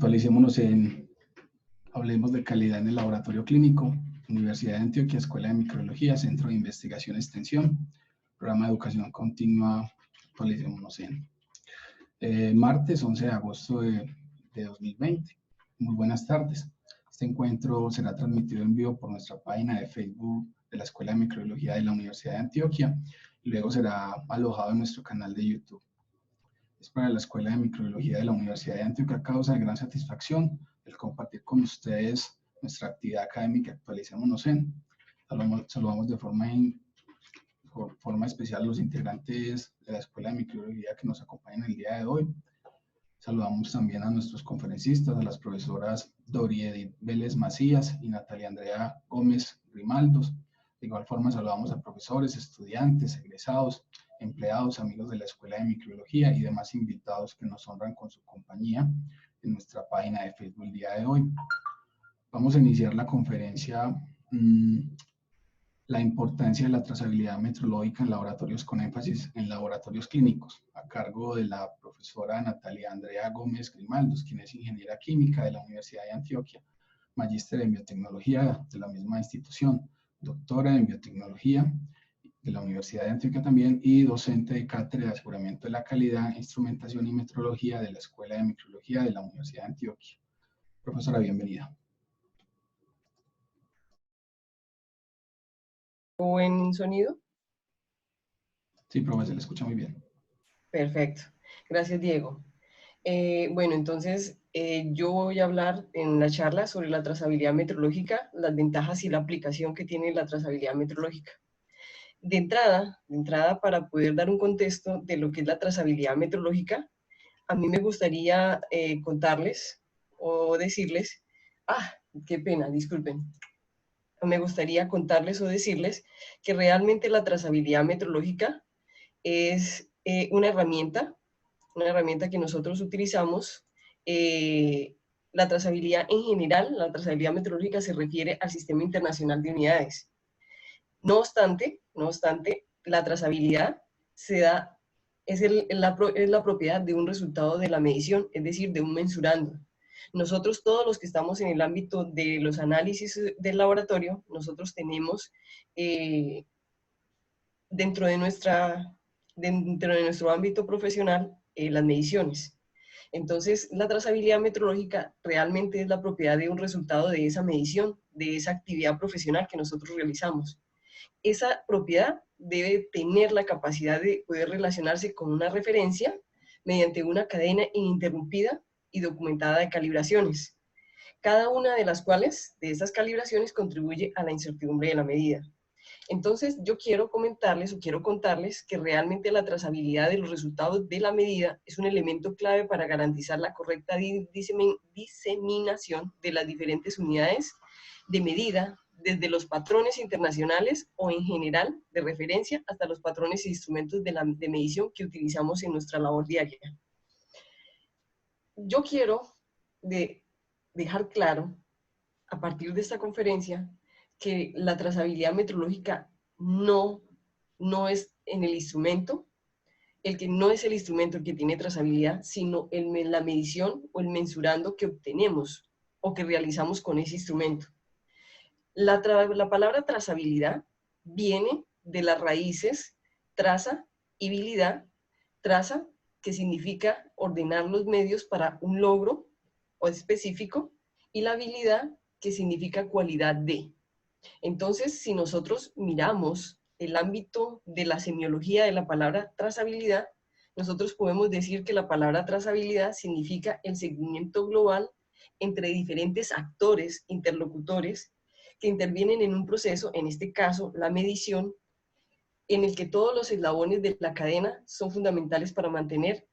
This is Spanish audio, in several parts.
Actualicémonos en Hablemos de calidad en el laboratorio clínico, Universidad de Antioquia, Escuela de Microbiología, Centro de Investigación y Extensión, Programa de Educación Continua. Actualicémonos en martes 11 de agosto de 2020. Muy buenas tardes. Este encuentro será transmitido en vivo por nuestra página de Facebook de la Escuela de Microbiología de la Universidad de Antioquia y luego será alojado en nuestro canal de YouTube. Es para la Escuela de Microbiología de la Universidad de Antioquia causa de gran satisfacción el compartir con ustedes nuestra actividad académica. Actualicémonos en. Saludamos de forma especial a los integrantes de la Escuela de Microbiología que nos acompañan el día de hoy. Saludamos también a nuestros conferencistas, a las profesoras Dori Edith Vélez Macías y Natalia Andrea Gómez Grimaldos. De igual forma saludamos a profesores, estudiantes, egresados, empleados, amigos de la Escuela de Microbiología y demás invitados que nos honran con su compañía en nuestra página de Facebook el día de hoy. Vamos a iniciar la conferencia la importancia de la trazabilidad metrológica en laboratorios con énfasis en laboratorios clínicos, a cargo de la profesora Natalia Andrea Gómez Grimaldos, quien es ingeniera química de la Universidad de Antioquia, magíster en biotecnología de la misma institución, doctora en biotecnología de la Universidad de Antioquia también y docente de cátedra de aseguramiento de la calidad, instrumentación y metrología de la Escuela de Microbiología de la Universidad de Antioquia. Profesora, bienvenida. ¿Buen sonido? Sí, profe, se le escucha muy bien. Perfecto. Gracias, Diego. Bueno, entonces yo voy a hablar en la charla sobre la trazabilidad metrológica, las ventajas y la aplicación que tiene la trazabilidad metrológica. De entrada, para poder dar un contexto de lo que es la trazabilidad metrológica, a mí me gustaría contarles o decirles, qué pena, disculpen. Me gustaría contarles o decirles que realmente la trazabilidad metrológica es una herramienta que nosotros utilizamos. La trazabilidad en general, la trazabilidad metrológica se refiere al Sistema Internacional de Unidades. No obstante, la trazabilidad es la propiedad de un resultado de la medición, es decir, de un mensurando. Nosotros, todos los que estamos en el ámbito de los análisis del laboratorio, nosotros tenemos dentro de nuestro ámbito profesional las mediciones. Entonces, la trazabilidad metrológica realmente es la propiedad de un resultado de esa medición, de esa actividad profesional que nosotros realizamos. Esa propiedad debe tener la capacidad de poder relacionarse con una referencia mediante una cadena ininterrumpida y documentada de calibraciones, cada una de las cuales, de esas calibraciones, contribuye a la incertidumbre de la medida. Entonces, yo quiero comentarles o quiero contarles que realmente la trazabilidad de los resultados de la medida es un elemento clave para garantizar la correcta diseminación de las diferentes unidades de medida, desde los patrones internacionales o en general de referencia hasta los patrones e instrumentos de medición que utilizamos en nuestra labor diaria. Yo quiero dejar claro, a partir de esta conferencia, que la trazabilidad metrológica no es en el instrumento, no es el instrumento el que tiene trazabilidad, sino la medición o el mensurando que obtenemos o que realizamos con ese instrumento. La palabra trazabilidad viene de las raíces traza y habilidad. Traza, que significa ordenar los medios para un logro o específico, y la habilidad, que significa cualidad de. Entonces, si nosotros miramos el ámbito de la semiología de la palabra trazabilidad, nosotros podemos decir que la palabra trazabilidad significa el seguimiento global entre diferentes actores, interlocutores, que intervienen en un proceso, en este caso la medición, en el que todos los eslabones de la cadena son fundamentales para mantener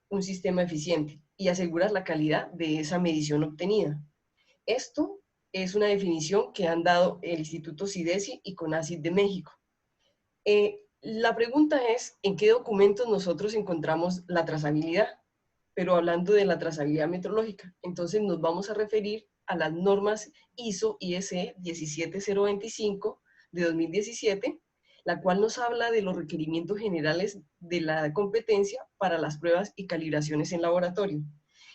un sistema eficiente y asegurar la calidad de esa medición obtenida. Esto es una definición que han dado el Instituto CIDESI y CONACYT de México. La pregunta es, ¿en qué documentos nosotros encontramos la trazabilidad? Pero hablando de la trazabilidad metrológica, entonces nos vamos a referir a las normas ISO/IEC 17025 de 2017, la cual nos habla de los requerimientos generales de la competencia para las pruebas y calibraciones en laboratorio.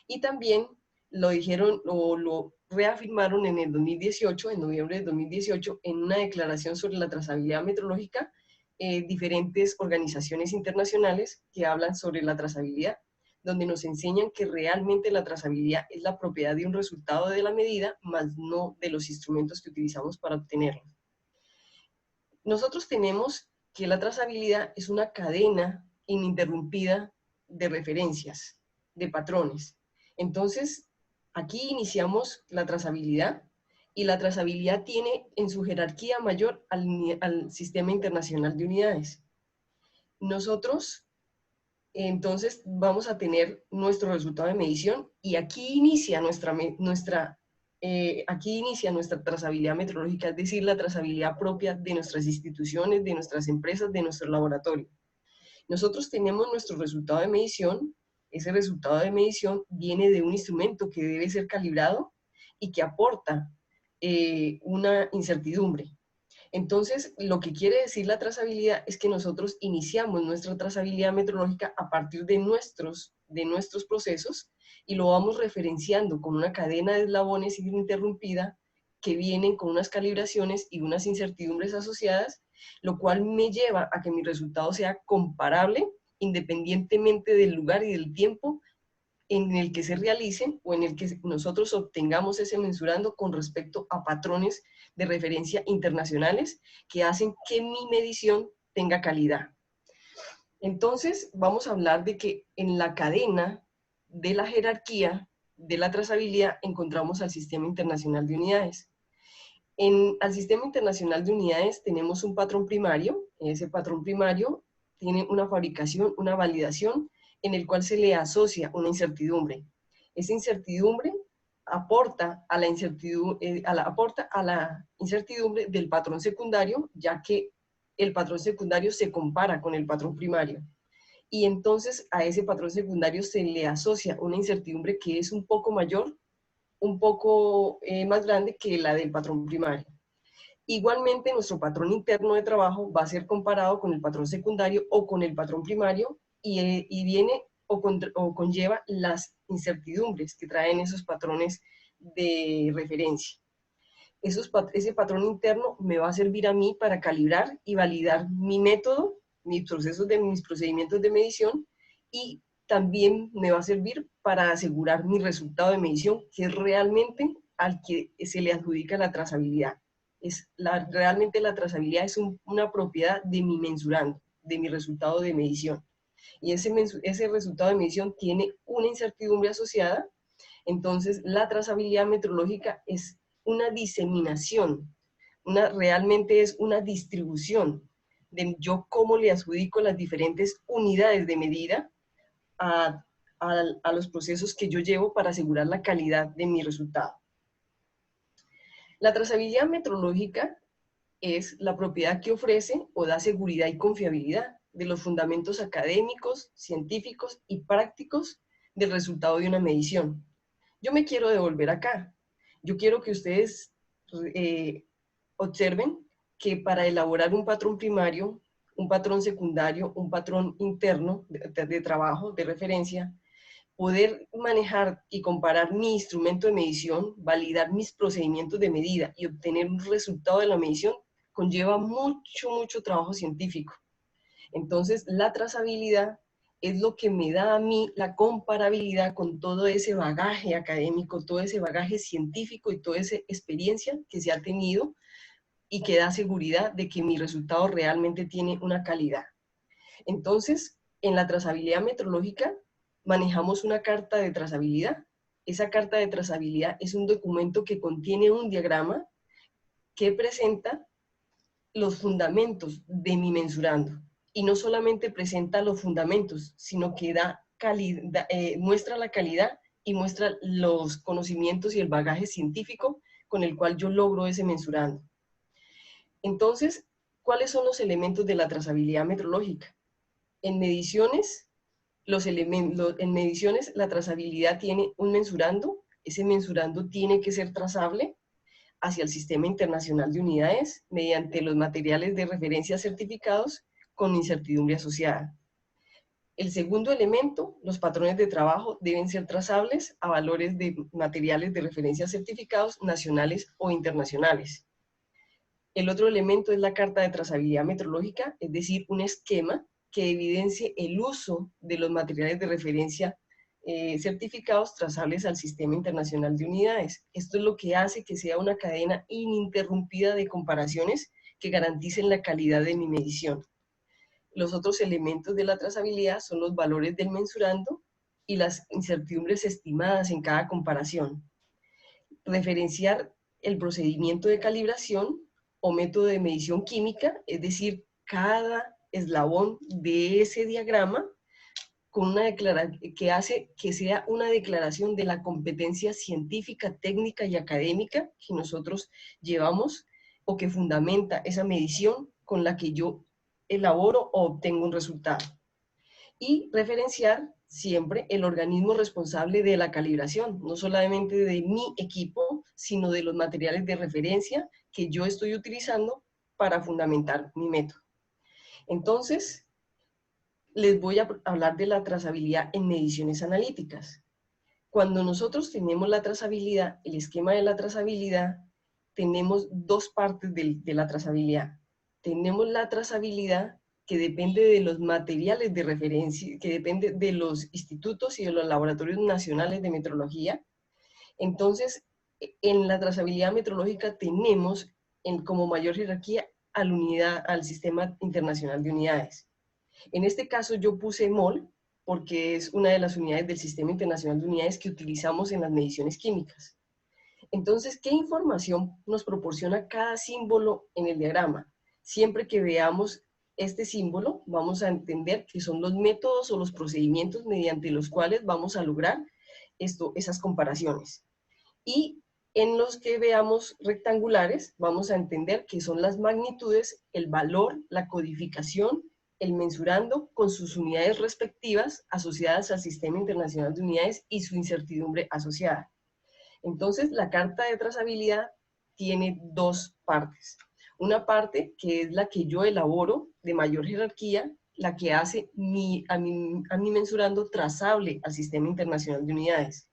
Y también lo dijeron o lo reafirmaron en el 2018, en noviembre de 2018, en una declaración sobre la trazabilidad metrológica, diferentes organizaciones internacionales que hablan sobre la trazabilidad, donde nos enseñan que realmente la trazabilidad es la propiedad de un resultado de la medida, más no de los instrumentos que utilizamos para obtenerlo. Nosotros tenemos que la trazabilidad es una cadena ininterrumpida de referencias, de patrones. Entonces, aquí iniciamos la trazabilidad, y la trazabilidad tiene en su jerarquía mayor al Sistema Internacional de Unidades. Nosotros, entonces, vamos a tener nuestro resultado de medición, y aquí inicia nuestra trazabilidad metrológica, es decir, la trazabilidad propia de nuestras instituciones, de nuestras empresas, de nuestro laboratorio. Nosotros tenemos nuestro resultado de medición. Ese resultado de medición viene de un instrumento que debe ser calibrado y que aporta una incertidumbre. Entonces, lo que quiere decir la trazabilidad es que nosotros iniciamos nuestra trazabilidad metrológica a partir de nuestros procesos, y lo vamos referenciando con una cadena de eslabones ininterrumpida que vienen con unas calibraciones y unas incertidumbres asociadas, lo cual me lleva a que mi resultado sea comparable independientemente del lugar y del tiempo en el que se realicen o en el que nosotros obtengamos ese mensurando con respecto a patrones de referencia internacionales que hacen que mi medición tenga calidad. Entonces, vamos a hablar de que en la cadena de la jerarquía de la trazabilidad encontramos al Sistema Internacional de Unidades. Al Sistema Internacional de Unidades tenemos un patrón primario. Ese patrón primario tiene una fabricación, una validación, en el cual se le asocia una incertidumbre. Esa incertidumbre aporta a la incertidumbre del patrón secundario, ya que el patrón secundario se compara con el patrón primario. Y entonces a ese patrón secundario se le asocia una incertidumbre que es un poco mayor, un poco más grande que la del patrón primario. Igualmente, nuestro patrón interno de trabajo va a ser comparado con el patrón secundario o con el patrón primario, y viene o conlleva las incertidumbres que traen esos patrones de referencia. Ese patrón interno me va a servir a mí para calibrar y validar mi método, mis procedimientos de medición, y también me va a servir para asegurar mi resultado de medición, que es realmente al que se le adjudica la trazabilidad. Realmente la trazabilidad es una propiedad de mi mensurando, de mi resultado de medición. Y ese resultado de medición tiene una incertidumbre asociada. Entonces, la trazabilidad metrológica es una diseminación, realmente es una distribución de yo cómo le adjudico las diferentes unidades de medida a los procesos que yo llevo para asegurar la calidad de mi resultado. La trazabilidad metrológica es la propiedad que ofrece o da seguridad y confiabilidad de los fundamentos académicos, científicos y prácticos del resultado de una medición. Yo me quiero devolver acá. Yo quiero que ustedes observen que para elaborar un patrón primario, un patrón secundario, un patrón interno de trabajo, de referencia, poder manejar y comparar mi instrumento de medición, validar mis procedimientos de medida y obtener un resultado de la medición, conlleva mucho trabajo científico. Entonces, la trazabilidad es lo que me da a mí la comparabilidad con todo ese bagaje académico, todo ese bagaje científico y toda esa experiencia que se ha tenido, y que da seguridad de que mi resultado realmente tiene una calidad. Entonces, en la trazabilidad metrológica manejamos una carta de trazabilidad. Esa carta de trazabilidad es un documento que contiene un diagrama que presenta los fundamentos de mi mensurando. Y no solamente presenta los fundamentos, sino que muestra la calidad y muestra los conocimientos y el bagaje científico con el cual yo logro ese mensurando. Entonces, ¿cuáles son los elementos de la trazabilidad metrológica? En mediciones, la trazabilidad tiene un mensurando. Ese mensurando tiene que ser trazable hacia el Sistema Internacional de Unidades mediante los materiales de referencia certificados con incertidumbre asociada. El segundo elemento, los patrones de trabajo deben ser trazables a valores de materiales de referencia certificados nacionales o internacionales. El otro elemento es la carta de trazabilidad metrológica, es decir, un esquema que evidencie el uso de los materiales de referencia certificados trazables al Sistema Internacional de Unidades. Esto es lo que hace que sea una cadena ininterrumpida de comparaciones que garanticen la calidad de mi medición. Los otros elementos de la trazabilidad son los valores del mensurando y las incertidumbres estimadas en cada comparación. Referenciar el procedimiento de calibración o método de medición química, es decir, cada eslabón de ese diagrama con una que hace que sea una declaración de la competencia científica, técnica y académica que nosotros llevamos o que fundamenta esa medición con la que yo elaboro o obtengo un resultado. Y referenciar siempre el organismo responsable de la calibración, no solamente de mi equipo, sino de los materiales de referencia que yo estoy utilizando para fundamentar mi método. Entonces, les voy a hablar de la trazabilidad en mediciones analíticas. Cuando nosotros tenemos la trazabilidad, el esquema de la trazabilidad, tenemos dos partes de la trazabilidad. Tenemos la trazabilidad que depende de los materiales de referencia, que depende de los institutos y de los laboratorios nacionales de metrología. Entonces, en la trazabilidad metrológica tenemos como mayor jerarquía al Sistema Internacional de Unidades. En este caso yo puse mol porque es una de las unidades del Sistema Internacional de Unidades que utilizamos en las mediciones químicas. Entonces, ¿qué información nos proporciona cada símbolo en el diagrama? Siempre que veamos este símbolo, vamos a entender que son los métodos o los procedimientos mediante los cuales vamos a lograr esas comparaciones. Y en los que veamos rectangulares, vamos a entender que son las magnitudes, el valor, la codificación, el mensurando con sus unidades respectivas asociadas al Sistema Internacional de Unidades y su incertidumbre asociada. Entonces, la carta de trazabilidad tiene dos partes. Una parte que es la que yo elaboro de mayor jerarquía, la que hace a mi mensurando trazable al Sistema Internacional de Unidades.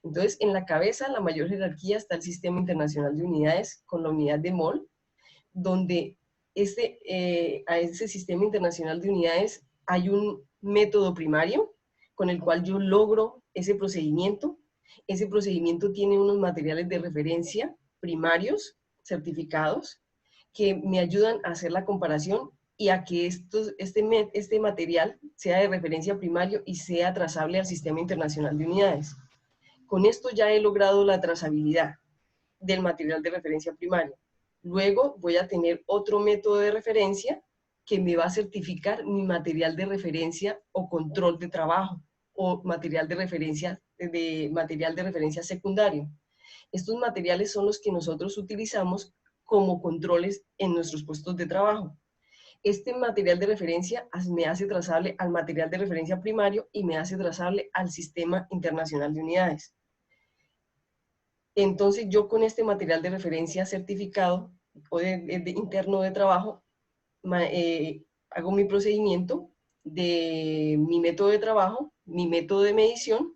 Entonces, en la cabeza, la mayor jerarquía está el Sistema Internacional de Unidades con la unidad de mol, donde a ese Sistema Internacional de Unidades hay un método primario con el cual yo logro ese procedimiento. Ese procedimiento tiene unos materiales de referencia primarios, certificados, que me ayudan a hacer la comparación y a que este material sea de referencia primario y sea trazable al Sistema Internacional de Unidades. Con esto ya he logrado la trazabilidad del material de referencia primario. Luego voy a tener otro método de referencia que me va a certificar mi material de referencia o control de trabajo o material de referencia secundario. Estos materiales son los que nosotros utilizamos como controles en nuestros puestos de trabajo. Este material de referencia me hace trazable al material de referencia primario y me hace trazable al Sistema Internacional de Unidades. Entonces yo con este material de referencia certificado o interno de trabajo hago mi procedimiento de mi método de trabajo, mi método de medición,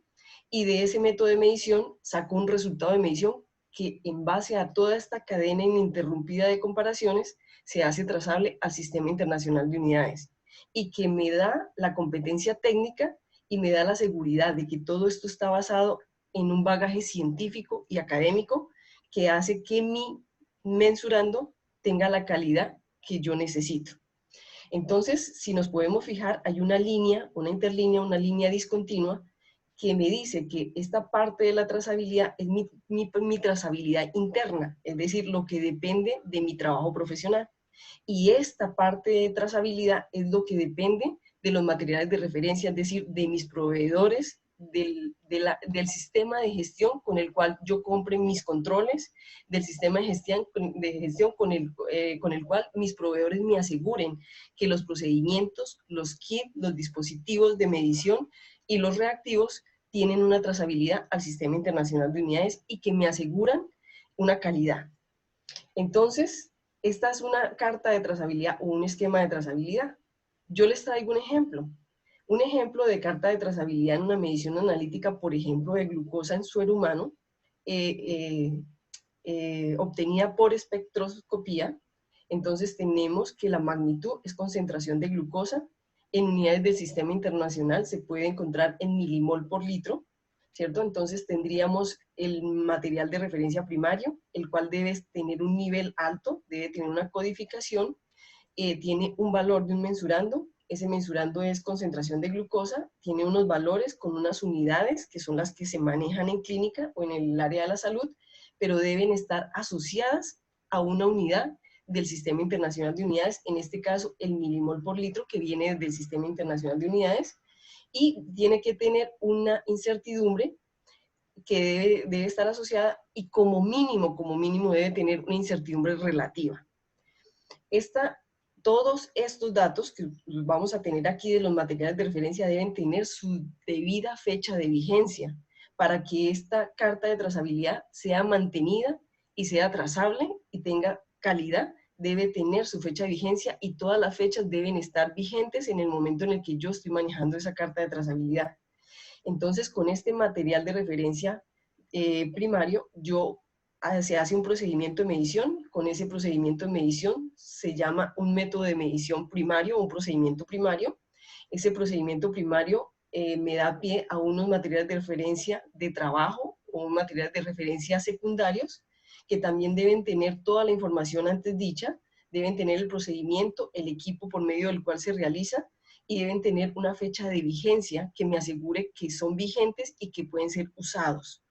y de ese método de medición saco un resultado de medición que en base a toda esta cadena ininterrumpida de comparaciones se hace trazable al Sistema Internacional de Unidades y que me da la competencia técnica y me da la seguridad de que todo esto está basado en un bagaje científico y académico que hace que mi mensurando tenga la calidad que yo necesito. Entonces, si nos podemos fijar, hay una línea, una interlínea, una línea discontinua que me dice que esta parte de la trazabilidad es mi trazabilidad interna, es decir, lo que depende de mi trabajo profesional. Y esta parte de trazabilidad es lo que depende de los materiales de referencia, es decir, de mis proveedores, del sistema de gestión con el cual yo compre mis controles, del sistema de gestión con el cual mis proveedores me aseguren que los procedimientos, los kits, los dispositivos de medición y los reactivos tienen una trazabilidad al Sistema Internacional de Unidades y que me aseguran una calidad. Entonces, esta es una carta de trazabilidad o un esquema de trazabilidad. Yo les traigo un ejemplo Un ejemplo de carta de trazabilidad en una medición analítica, por ejemplo, de glucosa en suero humano, obtenida por espectroscopía. Entonces tenemos que la magnitud es concentración de glucosa. En unidades del sistema internacional se puede encontrar en milimol por litro, ¿cierto? Entonces tendríamos el material de referencia primario, el cual debe tener un nivel alto, debe tener una codificación, tiene un valor de un mensurando. Ese mensurando es concentración de glucosa, tiene unos valores con unas unidades que son las que se manejan en clínica o en el área de la salud, pero deben estar asociadas a una unidad del Sistema Internacional de Unidades, en este caso el milimol por litro, que viene del Sistema Internacional de Unidades, y tiene que tener una incertidumbre que debe estar asociada, y como mínimo debe tener una incertidumbre relativa. Todos estos datos que vamos a tener aquí de los materiales de referencia deben tener su debida fecha de vigencia para que esta carta de trazabilidad sea mantenida y sea trazable y tenga calidad. Debe tener su fecha de vigencia y todas las fechas deben estar vigentes en el momento en el que yo estoy manejando esa carta de trazabilidad. Entonces, con este material de referencia primario, se hace un procedimiento de medición. Con ese procedimiento de medición se llama un método de medición primario, un procedimiento primario. Ese procedimiento primario me da pie a unos materiales de referencia de trabajo o materiales de referencia secundarios que también deben tener toda la información antes dicha, deben tener el procedimiento, el equipo por medio del cual se realiza, y deben tener una fecha de vigencia que me asegure que son vigentes y que pueden ser usados.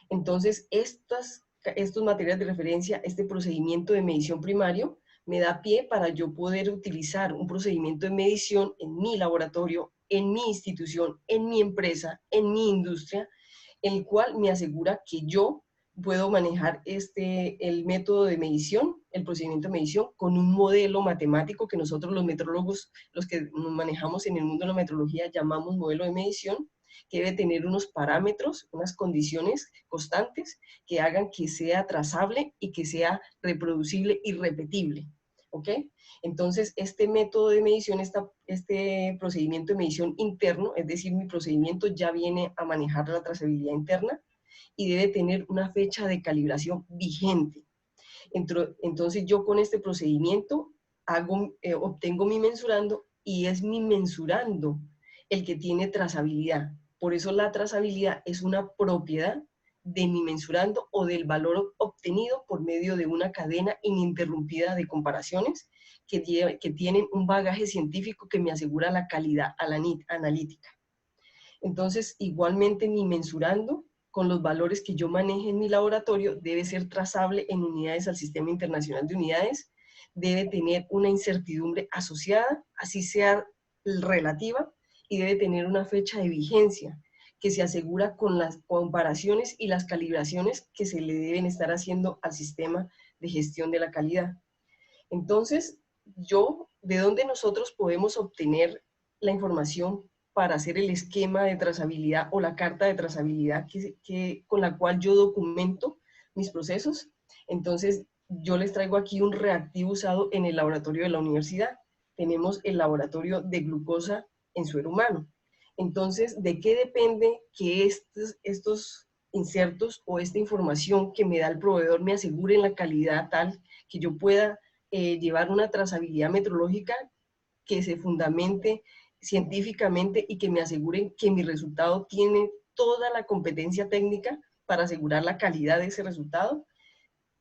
Entonces, estos materiales de referencia, este procedimiento de medición primario, me da pie para yo poder utilizar un procedimiento de medición en mi laboratorio, en mi institución, en mi empresa, en mi industria, el cual me asegura que yo puedo manejar el método de medición, el procedimiento de medición, con un modelo matemático que nosotros los metrólogos, los que nos manejamos en el mundo de la metrología, llamamos modelo de medición, que debe tener unos parámetros, unas condiciones constantes que hagan que sea trazable y que sea reproducible y repetible. ¿Ok? Entonces, este método de medición, este procedimiento de medición interno, es decir, mi procedimiento ya viene a manejar la trazabilidad interna y debe tener una fecha de calibración vigente. Entonces, yo con este procedimiento obtengo mi mensurando, y es mi mensurando el que tiene trazabilidad. Por eso la trazabilidad es una propiedad de mi mensurando o del valor obtenido por medio de una cadena ininterrumpida de comparaciones que tienen un bagaje científico que me asegura la calidad analítica. Entonces, igualmente mi mensurando con los valores que yo maneje en mi laboratorio debe ser trazable en unidades al Sistema Internacional de Unidades, debe tener una incertidumbre asociada, así sea relativa, y debe tener una fecha de vigencia que se asegura con las comparaciones y las calibraciones que se le deben estar haciendo al sistema de gestión de la calidad. Entonces, ¿de dónde nosotros podemos obtener la información para hacer el esquema de trazabilidad o la carta de trazabilidad con la cual yo documento mis procesos? Entonces, yo les traigo aquí un reactivo usado en el laboratorio de la universidad. Tenemos el laboratorio de glucosa en suero humano. Entonces, ¿de qué depende que estos insertos o esta información que me da el proveedor me aseguren la calidad tal que yo pueda llevar una trazabilidad metrológica que se fundamente científicamente y que me aseguren que mi resultado tiene toda la competencia técnica para asegurar la calidad de ese resultado?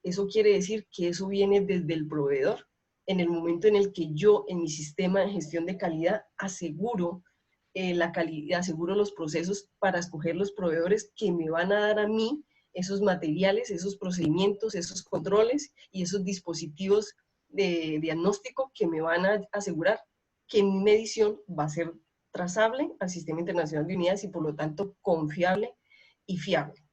Eso quiere decir que eso viene desde el proveedor. En el momento en el que yo, en mi sistema de gestión de calidad, aseguro la calidad, aseguro los procesos para escoger los proveedores que me van a dar a mí esos materiales, esos procedimientos, esos controles y esos dispositivos de diagnóstico que me van a asegurar que mi medición va a ser trazable al Sistema Internacional de Unidades y por lo tanto confiable y fiable.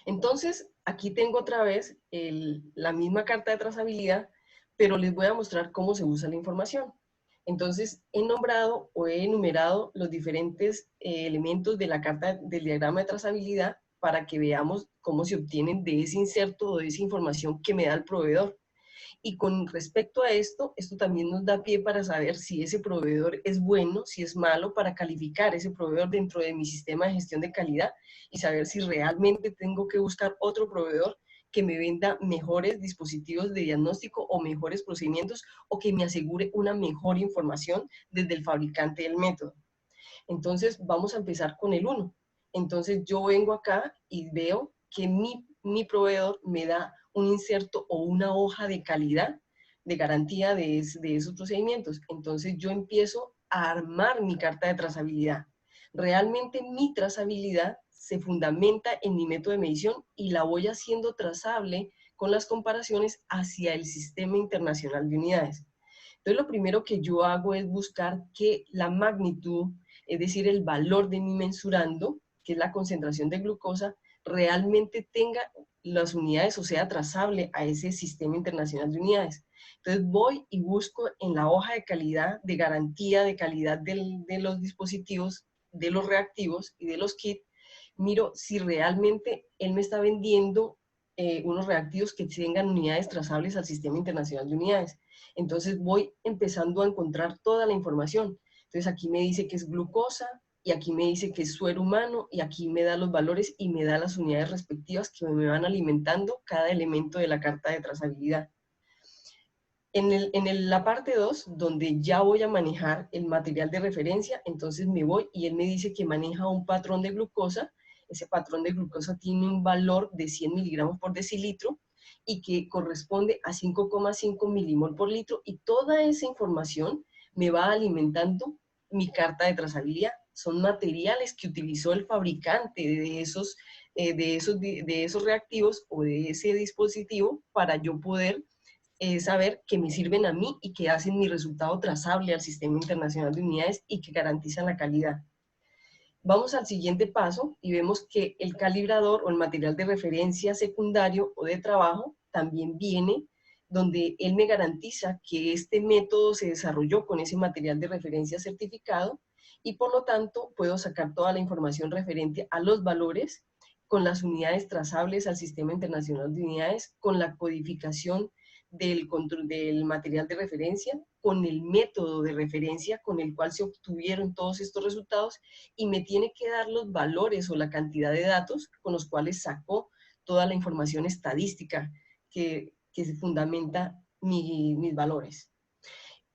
Entonces, aquí tengo otra vez la misma carta de trazabilidad, pero les voy a mostrar cómo se usa la información. Entonces, he nombrado o he enumerado los diferentes elementos de la carta del diagrama de trazabilidad para que veamos cómo se obtienen de ese inserto o de esa información que me da el proveedor. Y con respecto a esto, esto también nos da pie para saber si ese proveedor es bueno, si es malo, para calificar ese proveedor dentro de mi sistema de gestión de calidad y saber si realmente tengo que buscar otro proveedor que me venda mejores dispositivos de diagnóstico o mejores procedimientos o que me asegure una mejor información desde el fabricante del método. Entonces, vamos a empezar con el 1. Entonces, yo vengo acá y veo que mi proveedor me da un inserto o una hoja de calidad, de garantía de esos procedimientos. Entonces, yo empiezo a armar mi carta de trazabilidad. Realmente mi trazabilidad se fundamenta en mi método de medición y la voy haciendo trazable con las comparaciones hacia el sistema internacional de unidades. Entonces, lo primero que yo hago es buscar que la magnitud, es decir, el valor de mi mensurando, que es la concentración de glucosa, realmente tenga las unidades o sea trazable a ese sistema internacional de unidades. Entonces voy y busco en la hoja de calidad, de garantía de calidad de los dispositivos, de los reactivos y de los kits, miro si realmente él me está vendiendo unos reactivos que tengan unidades trazables al sistema internacional de unidades. Entonces voy empezando a encontrar toda la información. Entonces aquí me dice que es glucosa, y aquí me dice que es suero humano, y aquí me da los valores y me da las unidades respectivas que me van alimentando cada elemento de la carta de trazabilidad. En la parte 2, donde ya voy a manejar el material de referencia, entonces me voy y él me dice que maneja un patrón de glucosa. Ese patrón de glucosa tiene un valor de 100 miligramos por decilitro y que corresponde a 5,5 milimol por litro, y toda esa información me va alimentando mi carta de trazabilidad. Son materiales que utilizó el fabricante de esos reactivos o de ese dispositivo para yo poder saber que me sirven a mí y que hacen mi resultado trazable al sistema internacional de unidades y que garantizan la calidad. Vamos al siguiente paso y vemos que el calibrador o el material de referencia secundario o de trabajo también viene donde él me garantiza que este método se desarrolló con ese material de referencia certificado y por lo tanto puedo sacar toda la información referente a los valores con las unidades trazables al sistema internacional de unidades, con la codificación del material de referencia, con el método de referencia con el cual se obtuvieron todos estos resultados, y me tiene que dar los valores o la cantidad de datos con los cuales sacó toda la información estadística que se fundamenta mis valores.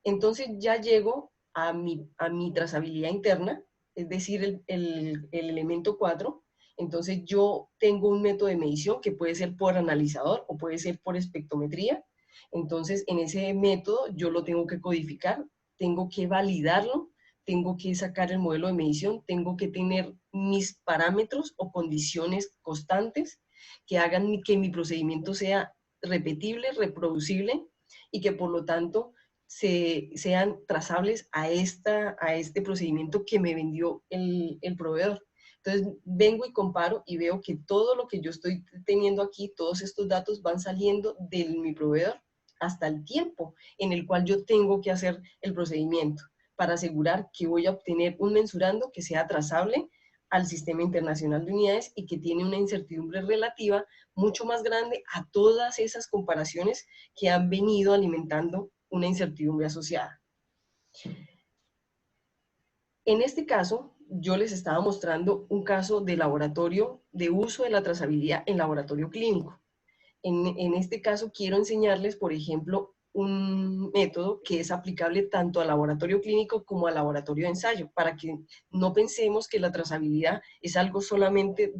Entonces ya llego a mi trazabilidad interna, es decir, el elemento 4. Entonces yo tengo un método de medición que puede ser por analizador o puede ser por espectrometría. Entonces en ese método yo lo tengo que codificar, tengo que validarlo, tengo que sacar el modelo de medición, tengo que tener mis parámetros o condiciones constantes que hagan que mi procedimiento sea repetible, reproducible y que por lo tanto sean trazables a este procedimiento que me vendió el proveedor. Entonces vengo y comparo y veo que todo lo que yo estoy teniendo aquí, todos estos datos van saliendo de mi proveedor hasta el tiempo en el cual yo tengo que hacer el procedimiento para asegurar que voy a obtener un mensurando que sea trazable al sistema internacional de unidades y que tiene una incertidumbre relativa mucho más grande a todas esas comparaciones que han venido alimentando una incertidumbre asociada. En este caso, yo les estaba mostrando un caso de laboratorio de uso de la trazabilidad en laboratorio clínico. En este caso quiero enseñarles, por ejemplo, un método que es aplicable tanto al laboratorio clínico como al laboratorio de ensayo, para que no pensemos que la trazabilidad es algo solamente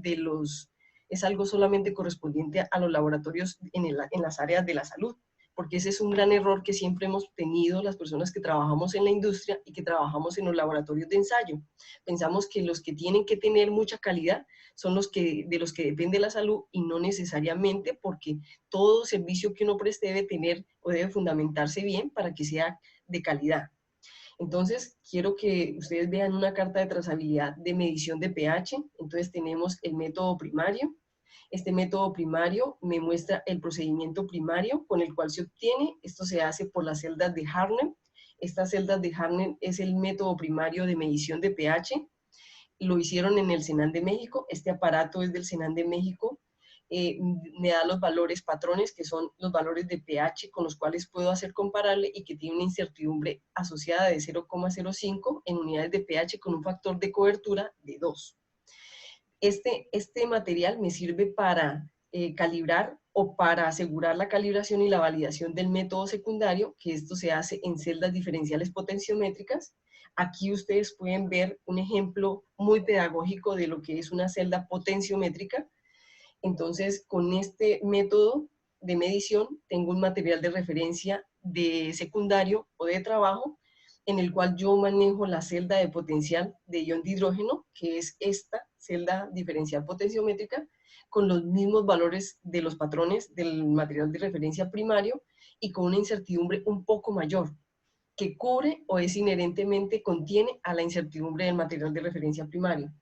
correspondiente a los laboratorios en las áreas de la salud, porque ese es un gran error que siempre hemos tenido las personas que trabajamos en la industria y que trabajamos en los laboratorios de ensayo. Pensamos que los que tienen que tener mucha calidad son de los que depende la salud, y no necesariamente, porque todo servicio que uno preste debe tener o debe fundamentarse bien para que sea de calidad. Entonces, quiero que ustedes vean una carta de trazabilidad de medición de pH. Entonces tenemos el método primario. Este método primario me muestra el procedimiento primario con el cual se obtiene. Esto se hace por las celdas de Harnett. Estas celdas de Harnett es el método primario de medición de pH. Lo hicieron en el Senan de México. Este aparato es del Senan de México. me da los valores patrones, que son los valores de pH con los cuales puedo hacer comparable y que tiene una incertidumbre asociada de 0,05 en unidades de pH con un factor de cobertura de 2. Este material me sirve para calibrar o para asegurar la calibración y la validación del método secundario, que esto se hace en celdas diferenciales potenciométricas. Aquí ustedes pueden ver un ejemplo muy pedagógico de lo que es una celda potenciométrica. Entonces, con este método de medición, tengo un material de referencia de secundario o de trabajo, en el cual yo manejo la celda de potencial de ion de hidrógeno, que es esta celda diferencial potenciométrica, con los mismos valores de los patrones del material de referencia primario y con una incertidumbre un poco mayor, que cubre o es inherentemente contiene a la incertidumbre del material de referencia primario.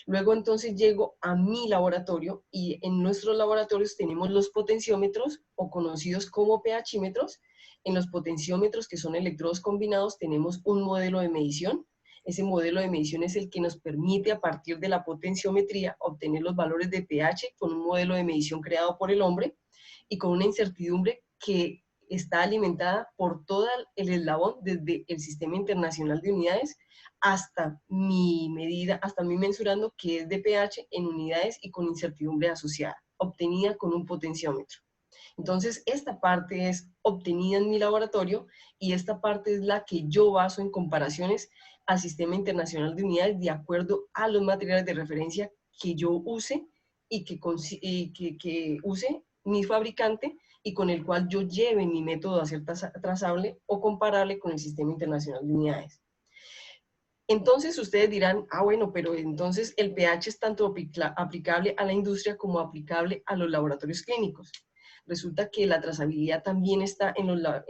Luego entonces llego a mi laboratorio y en nuestros laboratorios tenemos los potenciómetros o conocidos como pHímetros. En los potenciómetros, que son electrodos combinados, tenemos un modelo de medición. Ese modelo de medición es el que nos permite a partir de la potenciometría obtener los valores de pH con un modelo de medición creado por el hombre y con una incertidumbre que está alimentada por todo el eslabón desde el Sistema Internacional de Unidades hasta mi medida, hasta mi mensurando, que es de pH en unidades y con incertidumbre asociada, obtenida con un potenciómetro. Entonces, esta parte es obtenida en mi laboratorio y esta parte es la que yo baso en comparaciones al Sistema Internacional de Unidades de acuerdo a los materiales de referencia que yo use y que use mi fabricante y con el cual yo lleve mi método a ser trazable o comparable con el Sistema Internacional de Unidades. Entonces ustedes dirán, bueno, pero entonces el pH es tanto aplicable a la industria como aplicable a los laboratorios clínicos. Resulta que la trazabilidad también está en la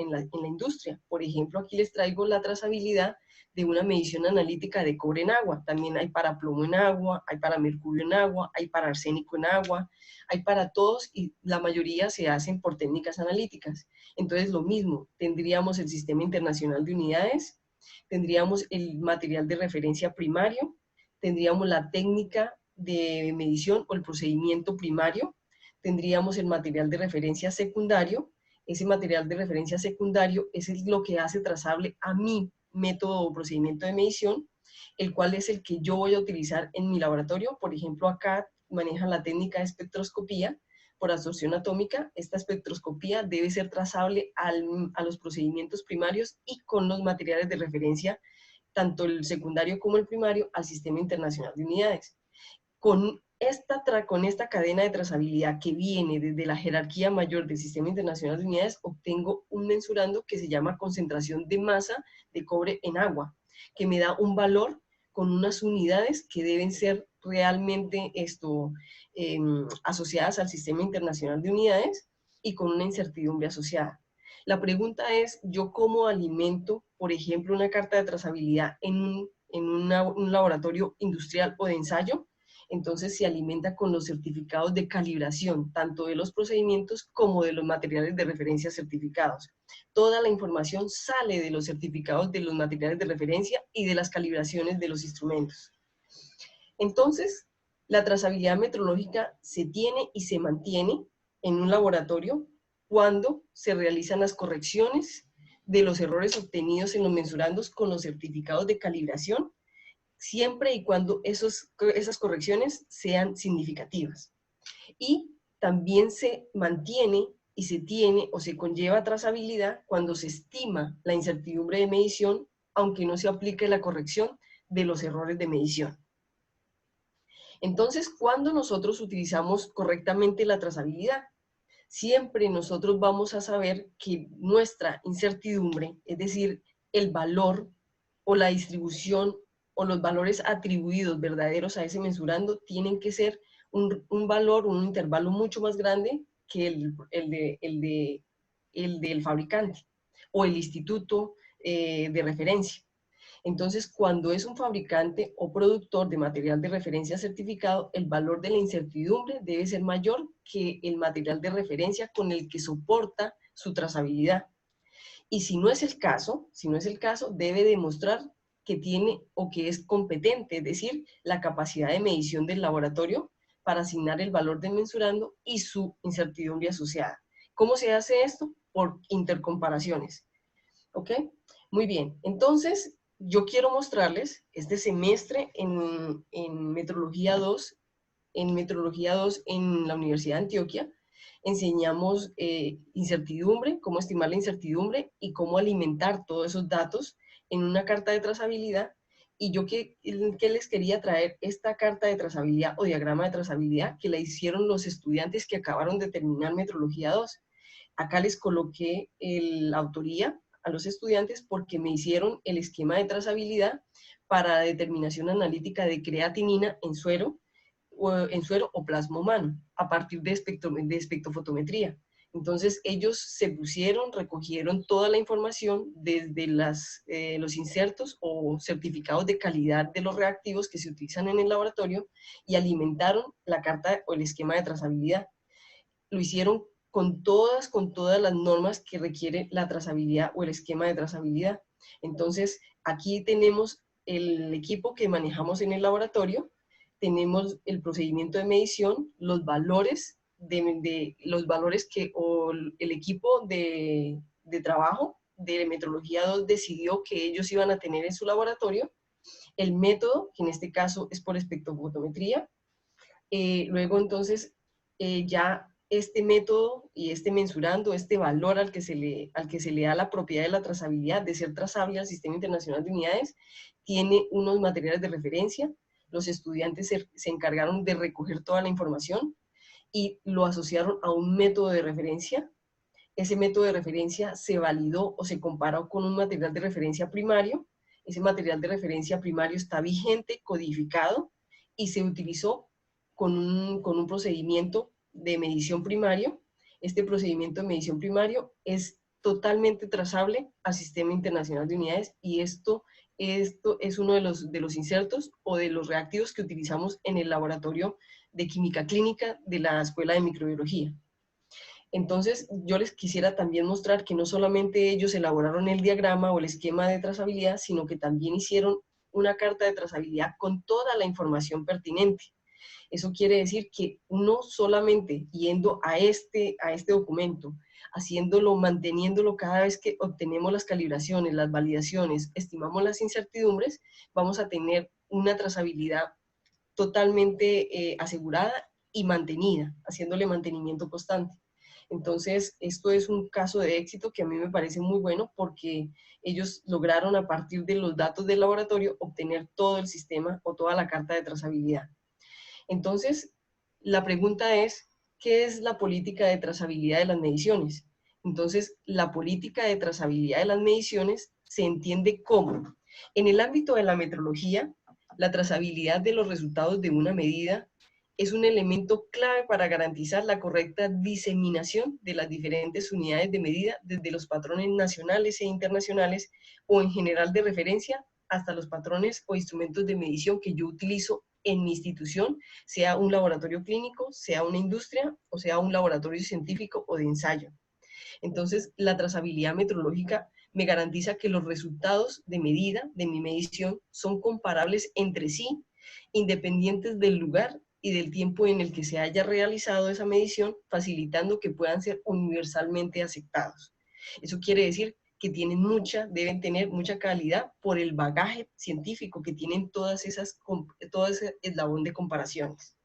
industria. Por ejemplo, aquí les traigo la trazabilidad de una medición analítica de cobre en agua. También hay para plomo en agua, hay para mercurio en agua, hay para arsénico en agua, hay para todos y la mayoría se hacen por técnicas analíticas. Entonces lo mismo, tendríamos el Sistema Internacional de Unidades, tendríamos el material de referencia primario, tendríamos la técnica de medición o el procedimiento primario, tendríamos el material de referencia secundario. Ese material de referencia secundario es lo que hace trazable a mi método o procedimiento de medición, el cual es el que yo voy a utilizar en mi laboratorio. Por ejemplo, acá manejan la técnica de espectroscopía por absorción atómica. Esta espectroscopía debe ser trazable a los procedimientos primarios y con los materiales de referencia, tanto el secundario como el primario, al Sistema Internacional de Unidades. Con esta cadena de trazabilidad que viene desde la jerarquía mayor del Sistema Internacional de Unidades, obtengo un mensurando que se llama concentración de masa de cobre en agua, que me da un valor con unas unidades que deben ser realmente asociadas al Sistema Internacional de Unidades y con una incertidumbre asociada. La pregunta es, ¿yo cómo alimento, por ejemplo, una carta de trazabilidad en un laboratorio industrial o de ensayo? Entonces se alimenta con los certificados de calibración, tanto de los procedimientos como de los materiales de referencia certificados. Toda la información sale de los certificados de los materiales de referencia y de las calibraciones de los instrumentos. Entonces, la trazabilidad metrológica se tiene y se mantiene en un laboratorio cuando se realizan las correcciones de los errores obtenidos en los mensurandos con los certificados de calibración, siempre y cuando esas correcciones sean significativas. Y también se mantiene y se tiene o se conlleva trazabilidad cuando se estima la incertidumbre de medición, aunque no se aplique la corrección de los errores de medición. Entonces, cuando nosotros utilizamos correctamente la trazabilidad, siempre nosotros vamos a saber que nuestra incertidumbre, es decir, el valor o la distribución o los valores atribuidos verdaderos a ese mensurando tienen que ser un valor, un intervalo mucho más grande que el del fabricante o el instituto de referencia. Entonces, cuando es un fabricante o productor de material de referencia certificado, el valor de la incertidumbre debe ser mayor que el material de referencia con el que soporta su trazabilidad. Y si no es el caso, debe demostrar que tiene o que es competente, es decir, la capacidad de medición del laboratorio para asignar el valor del mensurando y su incertidumbre asociada. ¿Cómo se hace esto? Por intercomparaciones. ¿Ok? Muy bien. Entonces, yo quiero mostrarles este semestre en Metrología 2, en la Universidad de Antioquia, enseñamos incertidumbre, cómo estimar la incertidumbre y cómo alimentar todos esos datos en una carta de trazabilidad. Y yo que les quería traer esta carta de trazabilidad o diagrama de trazabilidad que la hicieron los estudiantes que acabaron de terminar Metrología 2. Acá les coloqué la autoría a los estudiantes porque me hicieron el esquema de trazabilidad para determinación analítica de creatinina en suero o plasma humano a partir de espectrofotometría. Entonces ellos se pusieron, recogieron toda la información desde los insertos o certificados de calidad de los reactivos que se utilizan en el laboratorio y alimentaron la carta o el esquema de trazabilidad. Lo hicieron con todas las normas que requiere la trazabilidad o el esquema de trazabilidad. Entonces aquí tenemos el equipo que manejamos en el laboratorio, tenemos el procedimiento de medición, los valores los valores que el equipo de trabajo de Metrología 2 decidió que ellos iban a tener en su laboratorio, el método, que en este caso es por espectrofotometría. Luego entonces ya este método y este mensurando, este valor al que se le da la propiedad de la trazabilidad, de ser trazable al Sistema Internacional de Unidades, tiene unos materiales de referencia. Los estudiantes se encargaron de recoger toda la información y lo asociaron a un método de referencia. Ese método de referencia se validó o se comparó con un material de referencia primario. Ese material de referencia primario está vigente, codificado, y se utilizó con un procedimiento de medición primario. Este procedimiento de medición primario es totalmente trazable al Sistema Internacional de Unidades y esto es uno de los insertos o de los reactivos que utilizamos en el laboratorio de química clínica de la Escuela de Microbiología. Entonces, yo les quisiera también mostrar que no solamente ellos elaboraron el diagrama o el esquema de trazabilidad, sino que también hicieron una carta de trazabilidad con toda la información pertinente. Eso quiere decir que uno solamente yendo a este documento, haciéndolo, manteniéndolo cada vez que obtenemos las calibraciones, las validaciones, estimamos las incertidumbres, vamos a tener una trazabilidad totalmente asegurada y mantenida, haciéndole mantenimiento constante. Entonces, esto es un caso de éxito que a mí me parece muy bueno porque ellos lograron a partir de los datos del laboratorio obtener todo el sistema o toda la carta de trazabilidad. Entonces, la pregunta es, ¿qué es la política de trazabilidad de las mediciones? Entonces, la política de trazabilidad de las mediciones se entiende como, en el ámbito de la metrología, la trazabilidad de los resultados de una medida es un elemento clave para garantizar la correcta diseminación de las diferentes unidades de medida desde los patrones nacionales e internacionales o en general de referencia hasta los patrones o instrumentos de medición que yo utilizo en mi institución, sea un laboratorio clínico, sea una industria o sea un laboratorio científico o de ensayo. Entonces, la trazabilidad metrológica me garantiza que los resultados de medida de mi medición son comparables entre sí, independientes del lugar y del tiempo en el que se haya realizado esa medición, facilitando que puedan ser universalmente aceptados. Eso quiere decir que deben tener mucha calidad por el bagaje científico que tienen todo ese eslabón de comparaciones.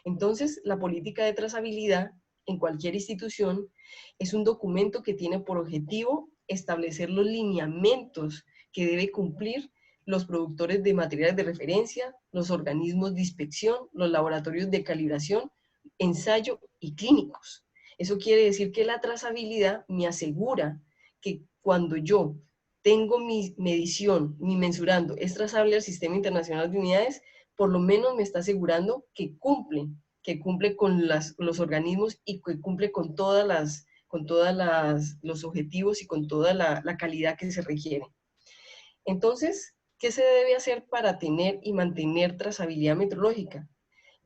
Entonces, la política de trazabilidad en cualquier institución es un documento que tiene por objetivo establecer los lineamientos que debe cumplir los productores de materiales de referencia, los organismos de inspección, los laboratorios de calibración, ensayo y clínicos. Eso quiere decir que la trazabilidad me asegura que cuando yo tengo mi medición, mi mensurando, es trazable al Sistema Internacional de Unidades, por lo menos me está asegurando que cumple con los organismos y que cumple con los objetivos y con toda la calidad que se requiere. Entonces, ¿qué se debe hacer para tener y mantener trazabilidad metrológica?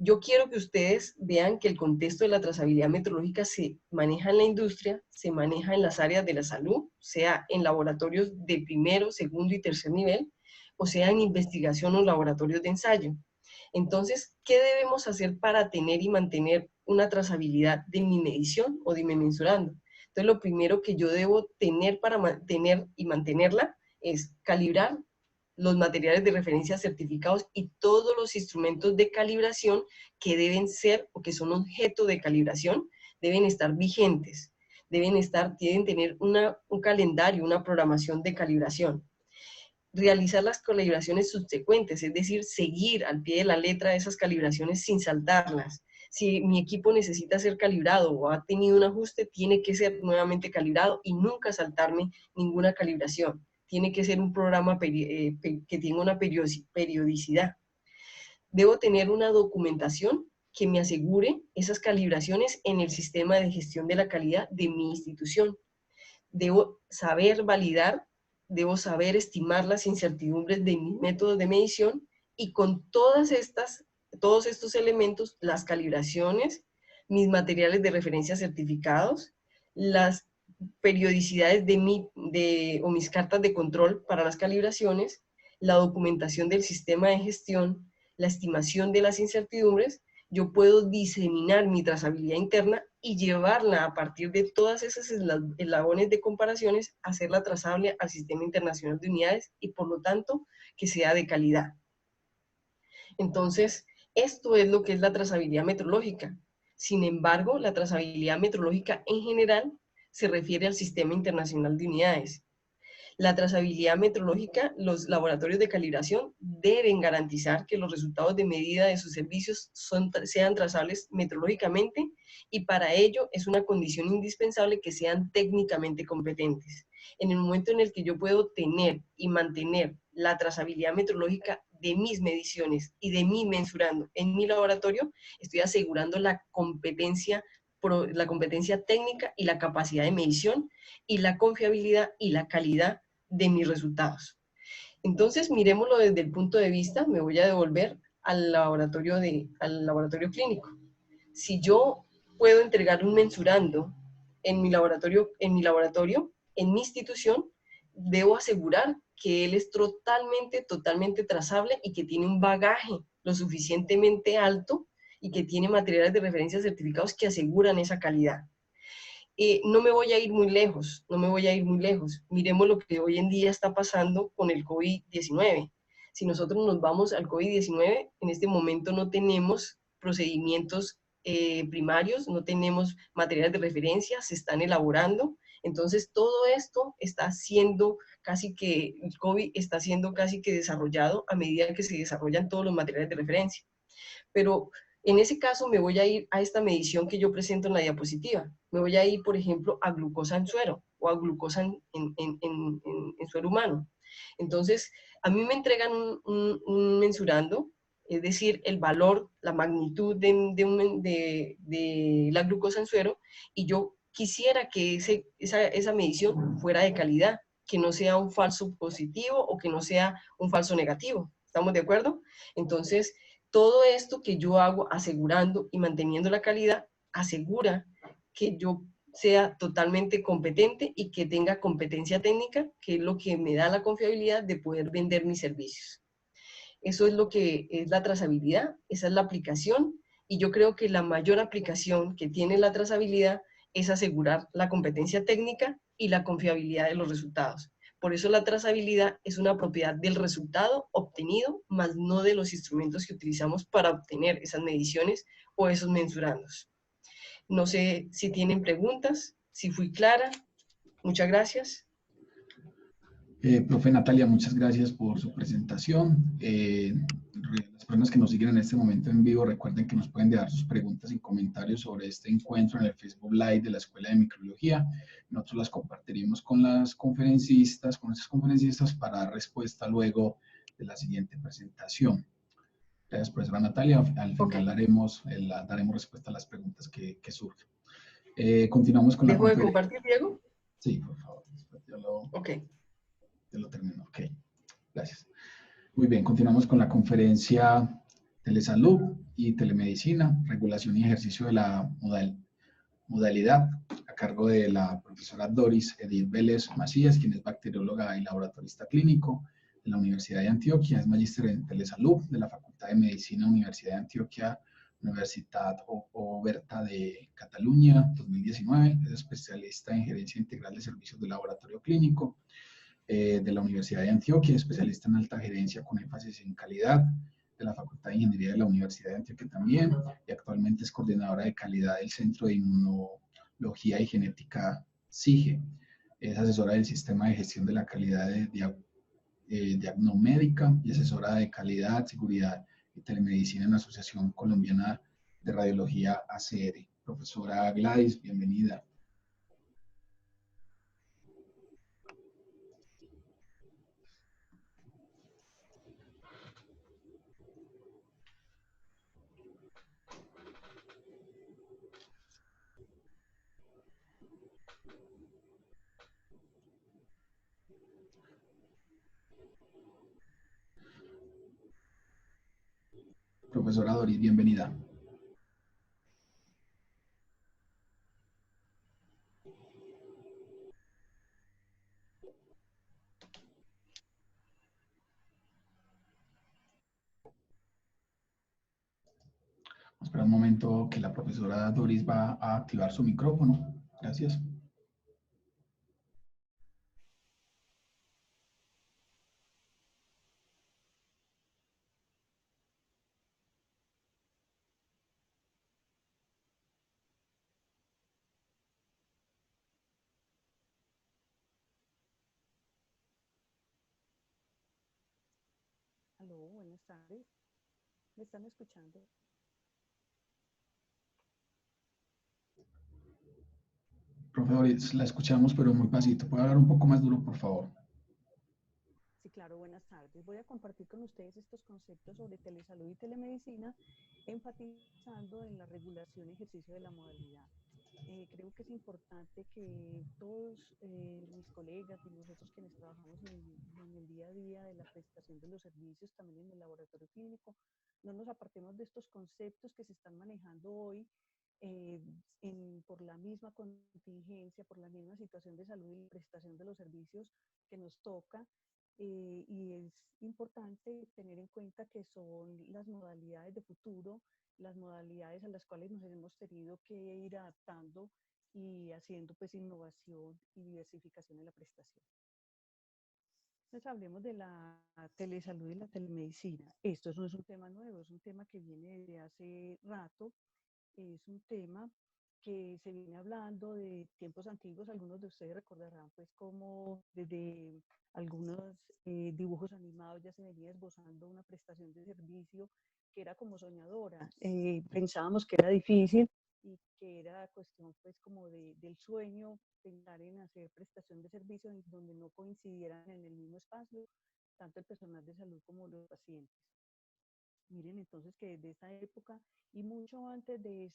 Yo quiero que ustedes vean que el contexto de la trazabilidad metrológica se maneja en la industria, se maneja en las áreas de la salud, sea en laboratorios de primero, segundo y tercer nivel, o sea en investigación o laboratorios de ensayo. Entonces, ¿qué debemos hacer para tener y mantener una trazabilidad de mi medición o de mi mensurando? Entonces, lo primero que yo debo tener para mantener y mantenerla es calibrar los materiales de referencia certificados y todos los instrumentos de calibración que deben ser o que son objeto de calibración, deben estar vigentes, deben tener un calendario, una programación de calibración. Realizar las calibraciones subsecuentes, es decir, seguir al pie de la letra esas calibraciones sin saltarlas. Si mi equipo necesita ser calibrado o ha tenido un ajuste, tiene que ser nuevamente calibrado y nunca saltarme ninguna calibración. Tiene que ser un programa que tenga una periodicidad. Debo tener una documentación que me asegure esas calibraciones en el sistema de gestión de la calidad de mi institución. Debo saber validar, debo saber estimar las incertidumbres de mis métodos de medición y con todos estos elementos, las calibraciones, mis materiales de referencia certificados, las periodicidades o mis cartas de control para las calibraciones, la documentación del sistema de gestión, la estimación de las incertidumbres, yo puedo diseminar mi trazabilidad interna y llevarla a partir de todas esas eslabones de comparaciones, hacerla trazable al Sistema Internacional de Unidades y por lo tanto que sea de calidad. Entonces, esto es lo que es la trazabilidad metrológica. Sin embargo, la trazabilidad metrológica en general se refiere al Sistema Internacional de Unidades. La trazabilidad metrológica, los laboratorios de calibración deben garantizar que los resultados de medida de sus servicios sean trazables metrológicamente y para ello es una condición indispensable que sean técnicamente competentes. En el momento en el que yo puedo tener y mantener la trazabilidad metrológica de mis mediciones y de mi mensurando en mi laboratorio, estoy asegurando la competencia técnica y la capacidad de medición y la confiabilidad y la calidad de mis resultados. Entonces, miremoslo desde el punto de vista, me voy a devolver al laboratorio clínico. Si yo puedo entregar un mensurando en mi laboratorio, en mi institución, debo asegurar que él es totalmente trazable y que tiene un bagaje lo suficientemente alto y que tiene materiales de referencia certificados que aseguran esa calidad. No me voy a ir muy lejos. Miremos lo que hoy en día está pasando con el COVID-19. Si nosotros nos vamos al COVID-19, en este momento no tenemos procedimientos primarios, no tenemos materiales de referencia, se están elaborando. Entonces, todo esto está siendo el COVID está siendo casi que desarrollado a medida que se desarrollan todos los materiales de referencia. Pero en ese caso me voy a ir a esta medición que yo presento en la diapositiva. Me voy a ir, por ejemplo, a glucosa en suero o a glucosa en suero humano. Entonces, a mí me entregan un mensurando, es decir, el valor, la magnitud de la glucosa en suero, y yo quisiera que esa medición fuera de calidad, que no sea un falso positivo o que no sea un falso negativo. ¿Estamos de acuerdo? Entonces, todo esto que yo hago asegurando y manteniendo la calidad, asegura que yo sea totalmente competente y que tenga competencia técnica, que es lo que me da la confiabilidad de poder vender mis servicios. Eso es lo que es la trazabilidad, esa es la aplicación, y yo creo que la mayor aplicación que tiene la trazabilidad es asegurar la competencia técnica y la confiabilidad de los resultados. Por eso la trazabilidad es una propiedad del resultado obtenido, más no de los instrumentos que utilizamos para obtener esas mediciones o esos mensurandos. No sé si tienen preguntas, si fui clara. Muchas gracias. Profe Natalia, muchas gracias por su presentación. Las personas que nos siguen en este momento en vivo, recuerden que nos pueden dejar sus preguntas y comentarios sobre este encuentro en el Facebook Live de la Escuela de Microbiología. Nosotros las compartiremos con las conferencistas, con nuestros conferencistas para dar respuesta luego de la siguiente presentación. Gracias, profesora Natalia. Al final daremos respuesta a las preguntas que surgen. Continuamos con la conferencia. ¿Dejo de compartir, Diego? Sí, por favor. Ya lo termino. Ok, gracias. Muy bien, continuamos con la conferencia Telesalud y Telemedicina, Regulación y Ejercicio de la Modalidad, a cargo de la profesora Doris Edith Vélez Macías, quien es bacterióloga y laboratorista clínico de la Universidad de Antioquia, es magíster en telesalud de la Facultad de Medicina, Universidad de Antioquia, Universitat Oberta de Cataluña, 2019, es especialista en gerencia integral de servicios de laboratorio clínico de la Universidad de Antioquia, especialista en alta gerencia con énfasis en calidad, de la Facultad de Ingeniería de la Universidad de Antioquia también, y actualmente es coordinadora de calidad del Centro de Inmunología y Genética CIGE. Es asesora del Sistema de Gestión de la Calidad de Diagnomédica y asesora de calidad, seguridad y telemedicina en la Asociación Colombiana de Radiología ACR. Profesora Gladys, bienvenida. Profesora Doris, bienvenida. Vamos a esperar un momento que la profesora Doris va a activar su micrófono. Gracias. Aló, buenas tardes. ¿Me están escuchando? Profe Doris, la escuchamos, pero muy pasito. ¿Puede hablar un poco más duro, por favor? Sí, claro, buenas tardes. Voy a compartir con ustedes estos conceptos sobre telesalud y telemedicina, enfatizando en la regulación y ejercicio de la modalidad. Creo que es importante que todos mis colegas y nosotros quienes trabajamos en el día a día de la prestación de los servicios, también en el laboratorio clínico, no nos apartemos de estos conceptos que se están manejando hoy eh, por la misma contingencia, por la misma situación de salud y prestación de los servicios que nos toca. Y es importante tener en cuenta que son las modalidades de futuro, las modalidades a las cuales nos hemos tenido que ir adaptando y haciendo pues innovación y diversificación en la prestación. Entonces hablemos de la telesalud y la telemedicina. Esto no es un tema nuevo, es un tema que viene desde hace rato, es un tema que se viene hablando de tiempos antiguos. Algunos de ustedes recordarán pues como desde algunos dibujos animados ya se venía esbozando una prestación de servicio que era como soñadora. Pensábamos que era difícil y que era cuestión pues como del sueño pensar en hacer prestación de servicio en donde no coincidieran en el mismo espacio tanto el personal de salud como los pacientes. Miren entonces que desde esta época y mucho antes de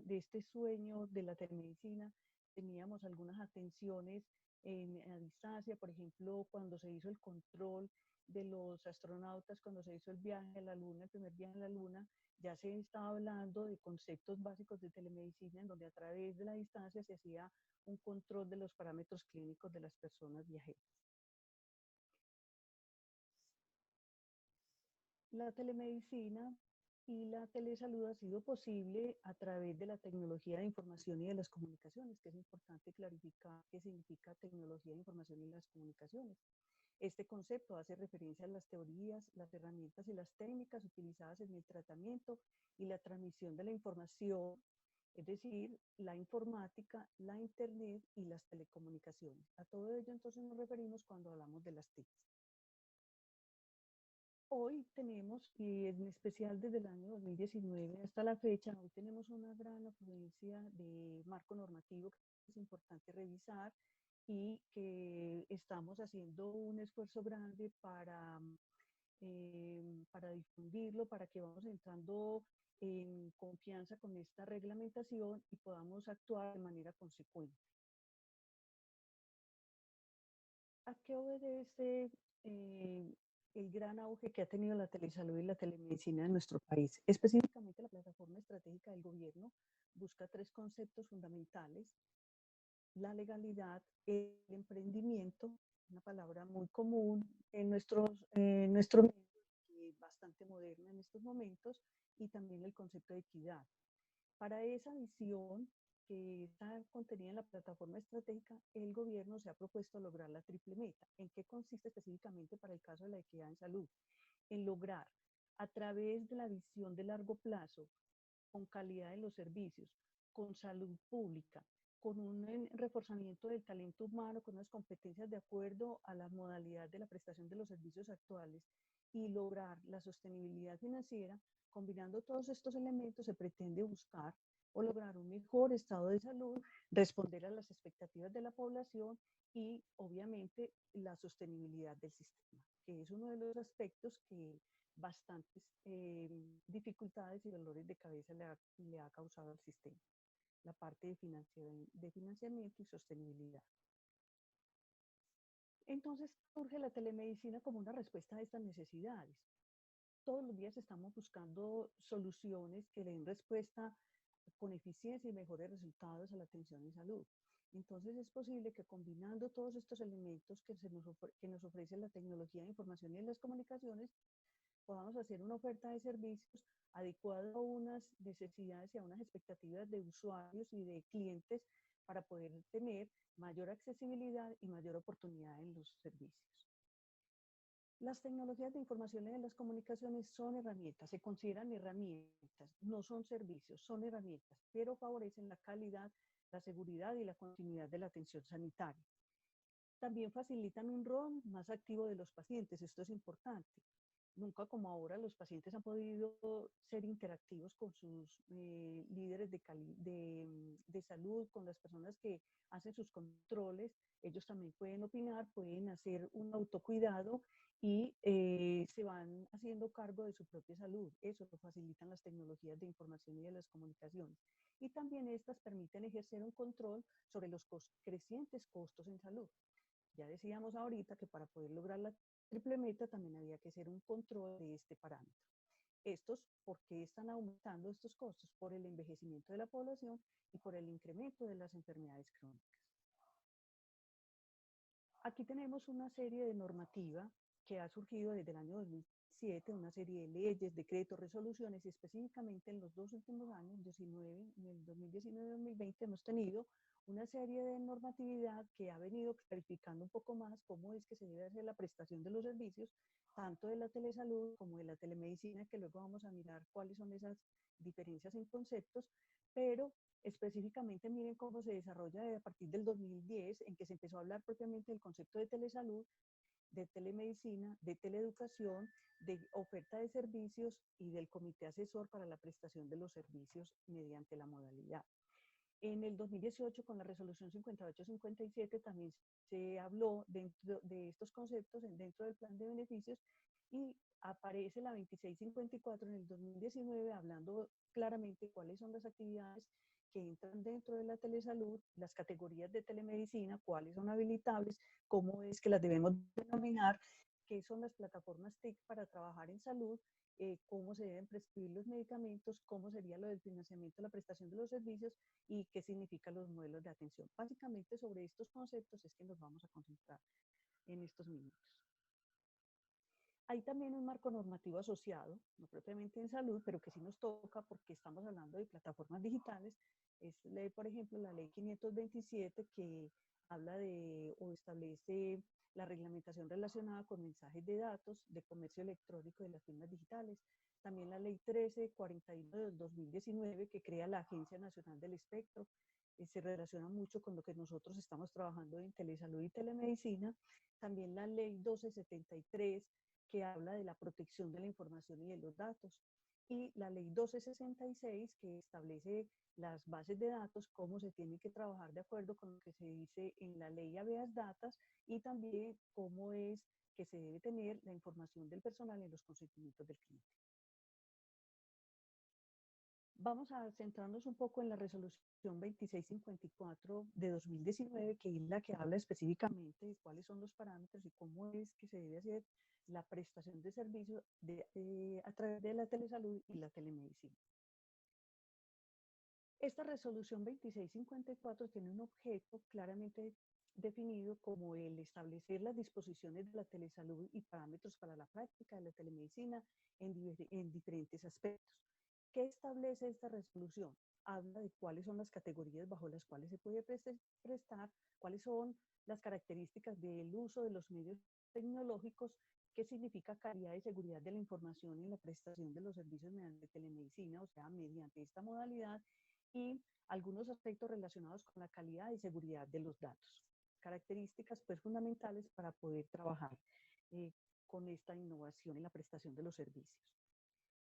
este sueño de la telemedicina, teníamos algunas atenciones a distancia, por ejemplo, cuando se hizo el control de los astronautas, cuando se hizo el viaje a la Luna, el primer viaje a la Luna, ya se estaba hablando de conceptos básicos de telemedicina, en donde a través de la distancia se hacía un control de los parámetros clínicos de las personas viajeras. La telemedicina y la telesalud ha sido posible a través de la tecnología de información y de las comunicaciones, que es importante clarificar qué significa tecnología de información y las comunicaciones. Este concepto hace referencia a las teorías, las herramientas y las técnicas utilizadas en el tratamiento y la transmisión de la información, es decir, la informática, la internet y las telecomunicaciones. A todo ello entonces nos referimos cuando hablamos de las TIC. Hoy tenemos, y en especial desde el año 2019 hasta la fecha, hoy tenemos una gran afluencia de marco normativo que es importante revisar y que estamos haciendo un esfuerzo grande para difundirlo, para que vamos entrando en confianza con esta reglamentación y podamos actuar de manera consecuente. ¿A qué obedece el gran auge que ha tenido la telesalud y la telemedicina en nuestro país? Específicamente la plataforma estratégica del gobierno busca tres conceptos fundamentales: la legalidad, el emprendimiento una palabra muy común en nuestro medio, que es bastante moderna en estos momentos, y también el concepto de equidad. Para esa visión que está contenida en la plataforma estratégica, el gobierno se ha propuesto lograr la triple meta. ¿En qué consiste específicamente para el caso de la equidad en salud? En lograr, a través de la visión de largo plazo, con calidad de los servicios, con salud pública, con un reforzamiento del talento humano, con unas competencias de acuerdo a la modalidad de la prestación de los servicios actuales, y lograr la sostenibilidad financiera. Combinando todos estos elementos se pretende buscar o lograr un mejor estado de salud, responder a las expectativas de la población y obviamente la sostenibilidad del sistema, que es uno de los aspectos que bastantes dificultades y dolores de cabeza le ha causado al sistema, la parte de financiamiento y sostenibilidad. Entonces surge la telemedicina como una respuesta a estas necesidades. Todos los días estamos buscando soluciones que den respuesta con eficiencia y mejores resultados a la atención en salud. Entonces es posible que combinando todos estos elementos que nos ofrece la tecnología de información y de las comunicaciones, podamos hacer una oferta de servicios adecuada a unas necesidades y a unas expectativas de usuarios y de clientes para poder tener mayor accesibilidad y mayor oportunidad en los servicios. Las tecnologías de información y de las comunicaciones son herramientas, se consideran herramientas, no son servicios, son herramientas, pero favorecen la calidad, la seguridad y la continuidad de la atención sanitaria. También facilitan un rol más activo de los pacientes, esto es importante. Nunca como ahora los pacientes han podido ser interactivos con sus líderes de salud, con las personas que hacen sus controles. Ellos también pueden opinar, pueden hacer un autocuidado y se van haciendo cargo de su propia salud. Eso lo facilitan las tecnologías de información y de las comunicaciones. Y también estas permiten ejercer un control sobre los crecientes costos en salud. Ya decíamos ahorita que para poder lograr la triple meta también había que hacer un control de este parámetro. Estos, ¿por qué están aumentando estos costos? Por el envejecimiento de la población y por el incremento de las enfermedades crónicas. Aquí tenemos una serie de normativa que ha surgido desde el año 2007, una serie de leyes, decretos, resoluciones, y específicamente en los dos últimos años, en el 2019 y 2020, hemos tenido una serie de normatividad que ha venido clarificando un poco más cómo es que se debe hacer la prestación de los servicios, tanto de la telesalud como de la telemedicina, que luego vamos a mirar cuáles son esas diferencias en conceptos, pero específicamente miren cómo se desarrolla a partir del 2010, en que se empezó a hablar propiamente del concepto de telesalud, de telemedicina, de teleeducación, de oferta de servicios y del comité asesor para la prestación de los servicios mediante la modalidad. En el 2018, con la resolución 5857, también se habló dentro de estos conceptos dentro del plan de beneficios, y aparece la 2654 en el 2019 hablando claramente cuáles son las actividades que entran dentro de la telesalud, las categorías de telemedicina, cuáles son habilitables, cómo es que las debemos denominar, qué son las plataformas TIC para trabajar en salud, cómo se deben prescribir los medicamentos, cómo sería lo del financiamiento, la prestación de los servicios y qué significan los modelos de atención. Básicamente sobre estos conceptos es que nos vamos a concentrar en estos minutos. Hay también un marco normativo asociado, no propiamente en salud, pero que sí nos toca porque estamos hablando de plataformas digitales. Es, por ejemplo, la ley 527 que habla de o establece la reglamentación relacionada con mensajes de datos, de comercio electrónico y de las firmas digitales. También la ley 1341 del 2019 que crea la Agencia Nacional del Espectro. Se relaciona mucho con lo que nosotros estamos trabajando en telesalud y telemedicina. También la ley 1273 que habla de la protección de la información y de los datos, y la ley 1266 que establece las bases de datos, cómo se tiene que trabajar de acuerdo con lo que se dice en la ley Habeas Data, y también cómo es que se debe tener la información del personal en los consentimientos del cliente. Vamos a centrarnos un poco en la resolución 2654 de 2019, que es la que habla específicamente de cuáles son los parámetros y cómo es que se debe hacer la prestación de servicios a través de la telesalud y la telemedicina. Esta resolución 2654 tiene un objeto claramente definido como el establecer las disposiciones de la telesalud y parámetros para la práctica de la telemedicina en diferentes aspectos. ¿Qué establece esta resolución? Habla de cuáles son las categorías bajo las cuales se puede prestar, cuáles son las características del uso de los medios tecnológicos, qué significa calidad y seguridad de la información en la prestación de los servicios mediante telemedicina, o sea, mediante esta modalidad, y algunos aspectos relacionados con la calidad y seguridad de los datos. Características pues fundamentales para poder trabajar con esta innovación en la prestación de los servicios.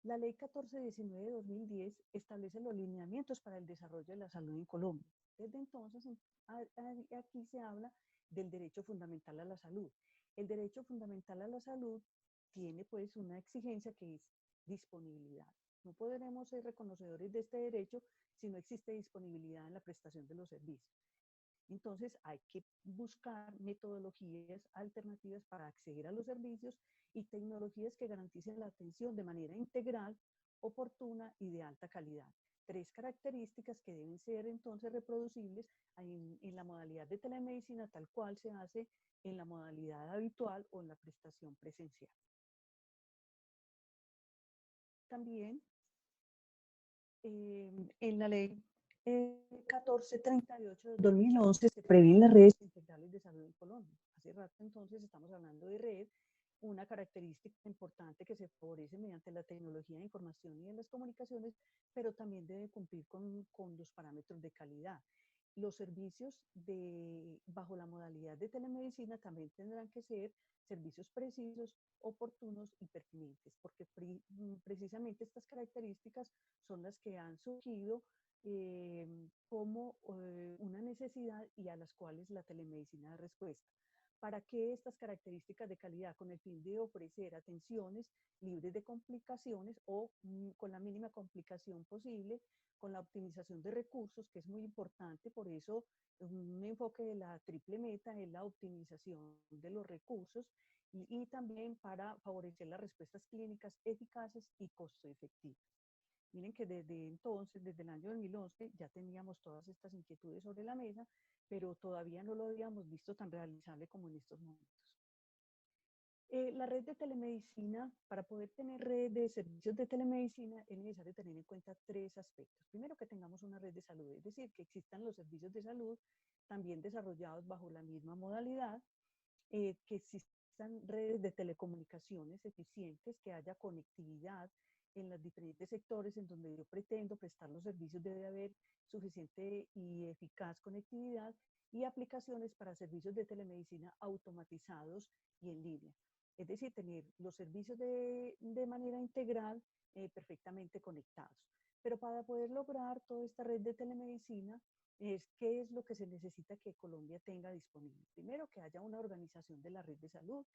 La Ley 1419 de 2010 establece los lineamientos para el desarrollo de la salud en Colombia. Desde entonces, aquí se habla del derecho fundamental a la salud. El derecho fundamental a la salud tiene pues una exigencia que es disponibilidad. No podremos ser reconocedores de este derecho si no existe disponibilidad en la prestación de los servicios. Entonces hay que buscar metodologías alternativas para acceder a los servicios y tecnologías que garanticen la atención de manera integral, oportuna y de alta calidad. Tres características que deben ser entonces reproducibles en la modalidad de telemedicina tal cual se hace en la modalidad habitual o en la prestación presencial. También en la ley 1438 de 2011 se prevén las redes integrales de salud en Colombia. Hace rato entonces estamos hablando de red, una característica importante que se favorece mediante la tecnología de información y de las comunicaciones, pero también debe cumplir con los parámetros de calidad. Los servicios bajo la modalidad de telemedicina también tendrán que ser servicios precisos, oportunos y pertinentes, porque precisamente estas características son las que han surgido como una necesidad y a las cuales la telemedicina da respuesta. ¿Para qué estas características de calidad? Con el fin de ofrecer atenciones libres de complicaciones o con la mínima complicación posible, con la optimización de recursos, que es muy importante, por eso un enfoque de la triple meta es la optimización de los recursos y también para favorecer las respuestas clínicas eficaces y costo efectivas. Miren que desde entonces, desde el año 2011, ya teníamos todas estas inquietudes sobre la mesa, pero todavía no lo habíamos visto tan realizable como en estos momentos. La red de telemedicina, para poder tener red de servicios de telemedicina, es necesario tener en cuenta tres aspectos. Primero, que tengamos una red de salud, es decir, que existan los servicios de salud también desarrollados bajo la misma modalidad, que existan redes de telecomunicaciones eficientes, que haya conectividad en los diferentes sectores en donde yo pretendo prestar los servicios, debe haber suficiente y eficaz conectividad y aplicaciones para servicios de telemedicina automatizados y en línea. Es decir, tener los servicios de manera integral perfectamente conectados. Pero para poder lograr toda esta red de telemedicina, ¿qué es lo que se necesita que Colombia tenga disponible? Primero, que haya una organización de la red de salud,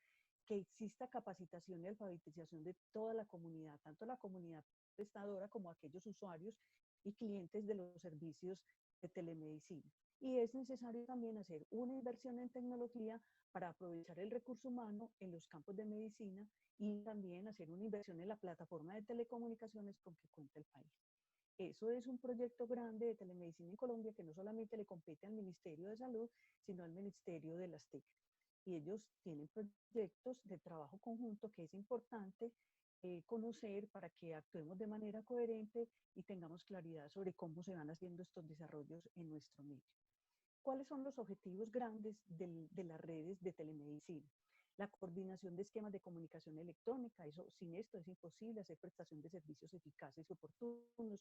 que exista capacitación y alfabetización de toda la comunidad, tanto la comunidad prestadora como aquellos usuarios y clientes de los servicios de telemedicina. Y es necesario también hacer una inversión en tecnología para aprovechar el recurso humano en los campos de medicina y también hacer una inversión en la plataforma de telecomunicaciones con que cuenta el país. Eso es un proyecto grande de telemedicina en Colombia que no solamente le compete al Ministerio de Salud, sino al Ministerio de las TIC. Y ellos tienen proyectos de trabajo conjunto que es importante conocer para que actuemos de manera coherente y tengamos claridad sobre cómo se van haciendo estos desarrollos en nuestro medio. ¿Cuáles son los objetivos grandes de las redes de telemedicina? La coordinación de esquemas de comunicación electrónica, sin esto es imposible hacer prestación de servicios eficaces y oportunos.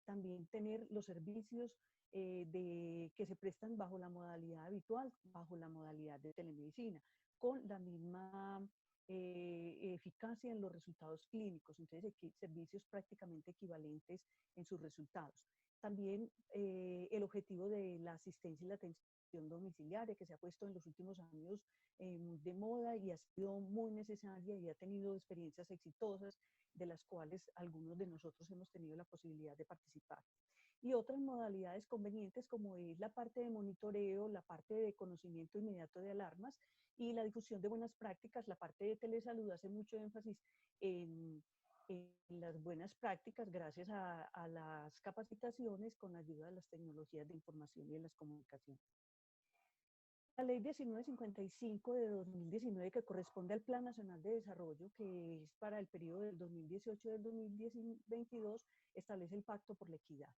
También tener los servicios que se prestan bajo la modalidad habitual, bajo la modalidad de telemedicina, con la misma eficacia en los resultados clínicos, entonces servicios prácticamente equivalentes en sus resultados. También el objetivo de la asistencia y la atención domiciliaria que se ha puesto en los últimos años de moda y ha sido muy necesaria y ha tenido experiencias exitosas de las cuales algunos de nosotros hemos tenido la posibilidad de participar. Y otras modalidades convenientes como es la parte de monitoreo, la parte de conocimiento inmediato de alarmas y la difusión de buenas prácticas. La parte de telesalud hace mucho énfasis en las buenas prácticas gracias a las capacitaciones con ayuda de las tecnologías de información y de las comunicaciones. La ley 1955 de 2019, que corresponde al Plan Nacional de Desarrollo, que es para el periodo del 2018 del 2022, establece el Pacto por la Equidad.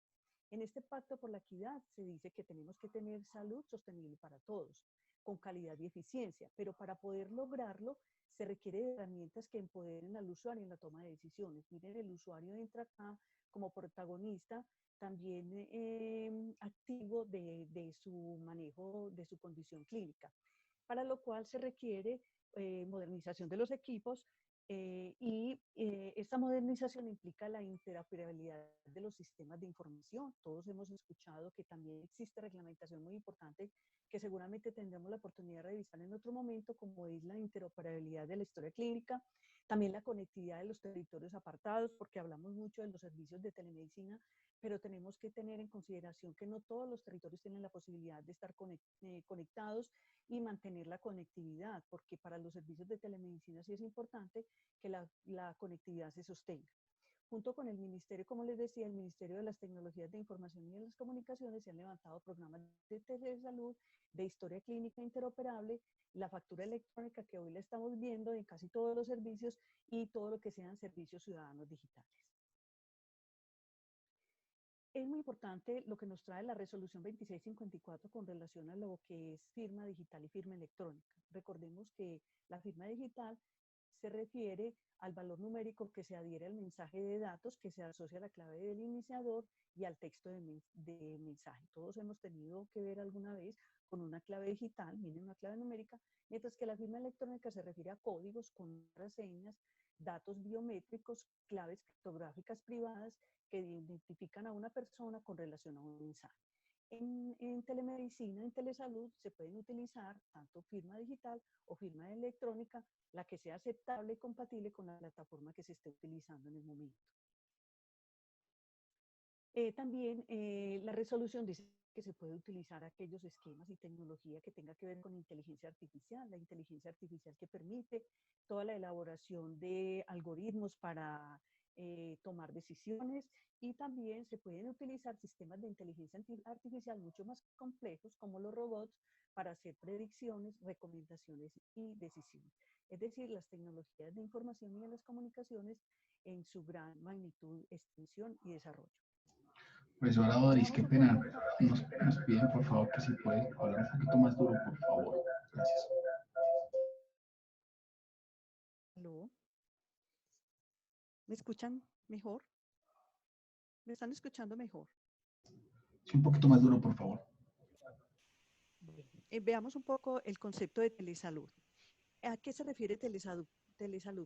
En este Pacto por la Equidad se dice que tenemos que tener salud sostenible para todos, con calidad y eficiencia, pero para poder lograrlo se requiere de herramientas que empoderen al usuario en la toma de decisiones. Miren, el usuario entra acá como protagonista, también activo de su manejo de su condición clínica, para lo cual se requiere modernización de los equipos y esta modernización implica la interoperabilidad de los sistemas de información. Todos hemos escuchado que también existe reglamentación muy importante que seguramente tendremos la oportunidad de revisar en otro momento, como es la interoperabilidad de la historia clínica, también la conectividad de los territorios apartados, porque hablamos mucho de los servicios de telemedicina, pero tenemos que tener en consideración que no todos los territorios tienen la posibilidad de estar conectados y mantener la conectividad, porque para los servicios de telemedicina sí es importante que la conectividad se sostenga. Junto con el Ministerio, como les decía, el Ministerio de las Tecnologías de Información y de las Comunicaciones, se han levantado programas de telesalud, de historia clínica interoperable, la factura electrónica que hoy la estamos viendo en casi todos los servicios y todo lo que sean servicios ciudadanos digitales. Es muy importante lo que nos trae la resolución 2654 con relación a lo que es firma digital y firma electrónica. Recordemos que la firma digital se refiere al valor numérico que se adhiere al mensaje de datos que se asocia a la clave del iniciador y al texto de mensaje. Todos hemos tenido que ver alguna vez con una clave digital, miren, una clave numérica, mientras que la firma electrónica se refiere a códigos, contraseñas, datos biométricos, claves criptográficas privadas que identifican a una persona con relación a un mensaje. En telemedicina, en telesalud, se pueden utilizar tanto firma digital o firma electrónica, la que sea aceptable y compatible con la plataforma que se esté utilizando en el momento. También la resolución dice que se puede utilizar aquellos esquemas y tecnología que tenga que ver con inteligencia artificial, la inteligencia artificial que permite toda la elaboración de algoritmos para tomar decisiones, y también se pueden utilizar sistemas de inteligencia artificial mucho más complejos como los robots para hacer predicciones, recomendaciones y decisiones. Es decir, las tecnologías de información y de las comunicaciones en su gran magnitud, extensión y desarrollo. Profesora Doris, qué pena. Nos piden, por favor, que si puede hablar un poquito más duro, por favor. Gracias. ¿Aló? ¿Me escuchan mejor? ¿Me están escuchando mejor? Sí, un poquito más duro, por favor. Veamos un poco el concepto de telesalud. ¿A qué se refiere telesalud?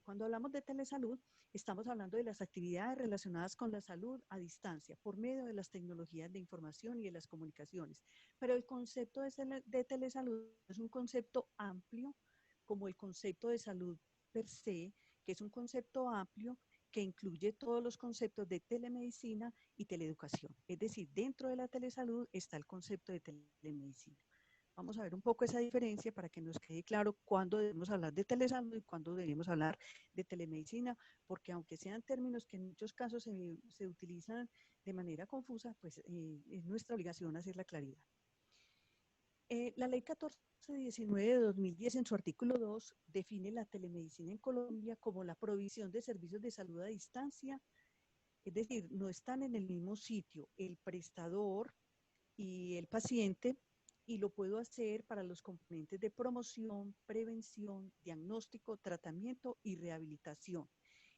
Cuando hablamos de telesalud, estamos hablando de las actividades relacionadas con la salud a distancia, por medio de las tecnologías de información y de las comunicaciones. Pero el concepto de telesalud es un concepto amplio, como el concepto de salud per se, que es un concepto amplio que incluye todos los conceptos de telemedicina y teleeducación. Es decir, dentro de la telesalud está el concepto de telemedicina. Vamos a ver un poco esa diferencia para que nos quede claro cuándo debemos hablar de telesalud y cuándo debemos hablar de telemedicina, porque aunque sean términos que en muchos casos se utilizan de manera confusa, pues es nuestra obligación hacer la claridad. La ley 1419 de 2010 en su artículo 2 define la telemedicina en Colombia como la provisión de servicios de salud a distancia, es decir, no están en el mismo sitio el prestador y el paciente, y lo puedo hacer para los componentes de promoción, prevención, diagnóstico, tratamiento y rehabilitación.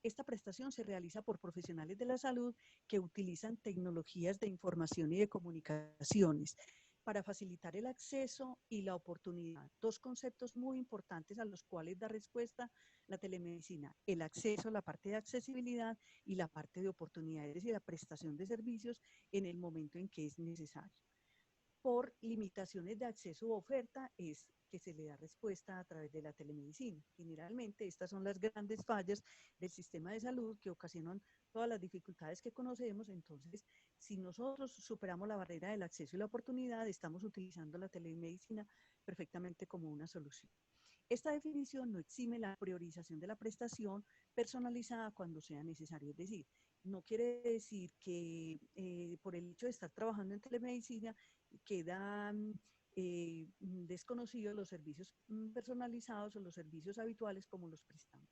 Esta prestación se realiza por profesionales de la salud que utilizan tecnologías de información y de comunicaciones para facilitar el acceso y la oportunidad. Dos conceptos muy importantes a los cuales da respuesta la telemedicina: el acceso, la parte de accesibilidad, y la parte de oportunidad, es decir, la prestación de servicios en el momento en que es necesario. Por limitaciones de acceso u oferta es que se le da respuesta a través de la telemedicina. Generalmente estas son las grandes fallas del sistema de salud que ocasionan todas las dificultades que conocemos. Entonces, si nosotros superamos la barrera del acceso y la oportunidad, estamos utilizando la telemedicina perfectamente como una solución. Esta definición no exime la priorización de la prestación personalizada cuando sea necesario. Es decir, no quiere decir que por el hecho de estar trabajando en telemedicina queda desconocidos los servicios personalizados o los servicios habituales como los prestamos.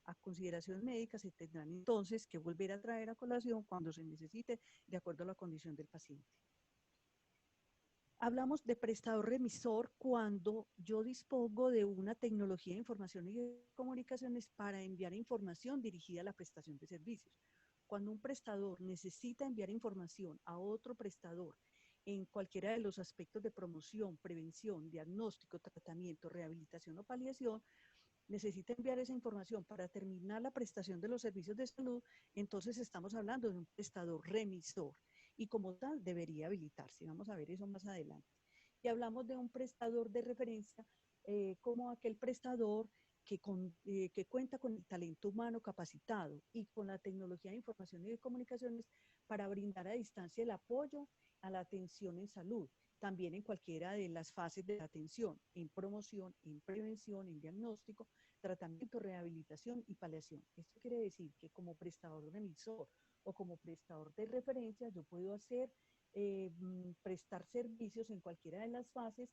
A consideración médica se tendrán entonces que volver a traer a colación cuando se necesite de acuerdo a la condición del paciente. Hablamos de prestador remisor cuando yo dispongo de una tecnología de información y de comunicaciones para enviar información dirigida a la prestación de servicios. Cuando un prestador necesita enviar información a otro prestador en cualquiera de los aspectos de promoción, prevención, diagnóstico, tratamiento, rehabilitación o paliación, necesita enviar esa información para terminar la prestación de los servicios de salud, entonces estamos hablando de un prestador remisor y como tal debería habilitarse. Vamos a ver eso más adelante. Y hablamos de un prestador de referencia como aquel prestador que cuenta con el talento humano capacitado y con la tecnología de información y de comunicaciones para brindar a distancia el apoyo a la atención en salud, también en cualquiera de las fases de la atención, en promoción, en prevención, en diagnóstico, tratamiento, rehabilitación y paliación. Esto quiere decir que como prestador remisor o como prestador de referencia, yo puedo prestar servicios en cualquiera de las fases,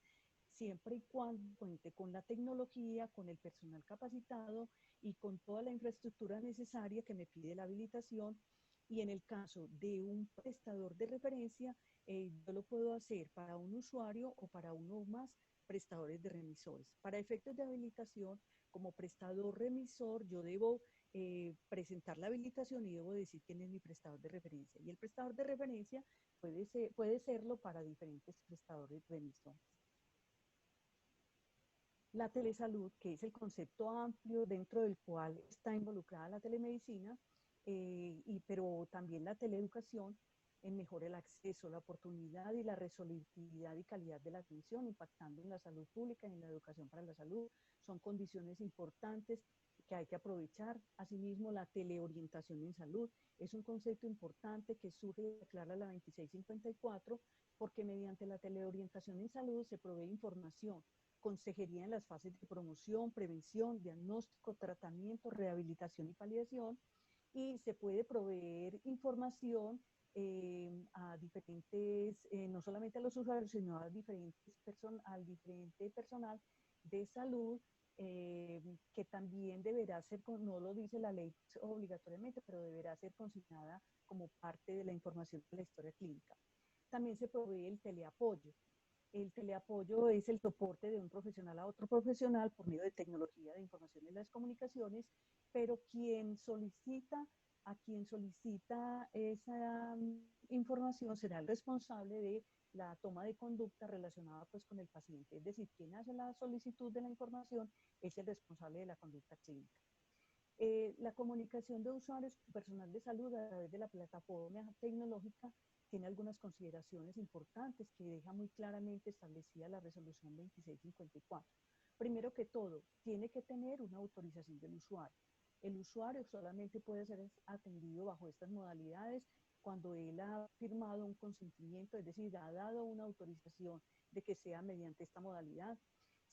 siempre y cuando cuente con la tecnología, con el personal capacitado y con toda la infraestructura necesaria que me pide la habilitación. Y en el caso de un prestador de referencia, yo lo puedo hacer para un usuario o para uno o más prestadores de remisores. Para efectos de habilitación, como prestador remisor, yo debo presentar la habilitación y debo decir quién es mi prestador de referencia. Y el prestador de referencia puede serlo para diferentes prestadores remisores. La telesalud, que es el concepto amplio dentro del cual está involucrada la telemedicina, pero también la teleeducación, mejora el acceso, la oportunidad y la resolutividad y calidad de la atención, impactando en la salud pública y en la educación para la salud. Son condiciones importantes que hay que aprovechar. Asimismo, la teleorientación en salud es un concepto importante que surge de declarar la 2654, porque mediante la teleorientación en salud se provee información, consejería en las fases de promoción, prevención, diagnóstico, tratamiento, rehabilitación y paliación, y se puede proveer información a diferentes, no solamente a los usuarios, sino al diferente personal de salud, que también deberá ser, no lo dice la ley obligatoriamente, pero deberá ser consignada como parte de la información de la historia clínica. También se provee el teleapoyo. El teleapoyo es el soporte de un profesional a otro profesional por medio de tecnología de información y las comunicaciones, pero a quien solicita esa información será el responsable de la toma de conducta relacionada pues con el paciente. Es decir, quien hace la solicitud de la información es el responsable de la conducta clínica. La comunicación de usuarios con personal de salud a través de la plataforma tecnológica tiene algunas consideraciones importantes que deja muy claramente establecida la resolución 2654. Primero que todo, tiene que tener una autorización del usuario. El usuario solamente puede ser atendido bajo estas modalidades cuando él ha firmado un consentimiento, es decir, ha dado una autorización de que sea mediante esta modalidad.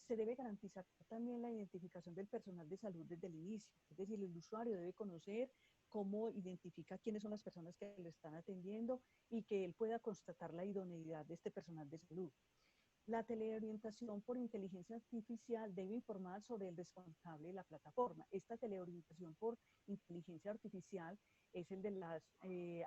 Se debe garantizar también la identificación del personal de salud desde el inicio, es decir, el usuario debe conocer cómo identifica quiénes son las personas que lo están atendiendo y que él pueda constatar la idoneidad de este personal de salud. La teleorientación por inteligencia artificial debe informar sobre el responsable de la plataforma. Esta teleorientación por inteligencia artificial es el de las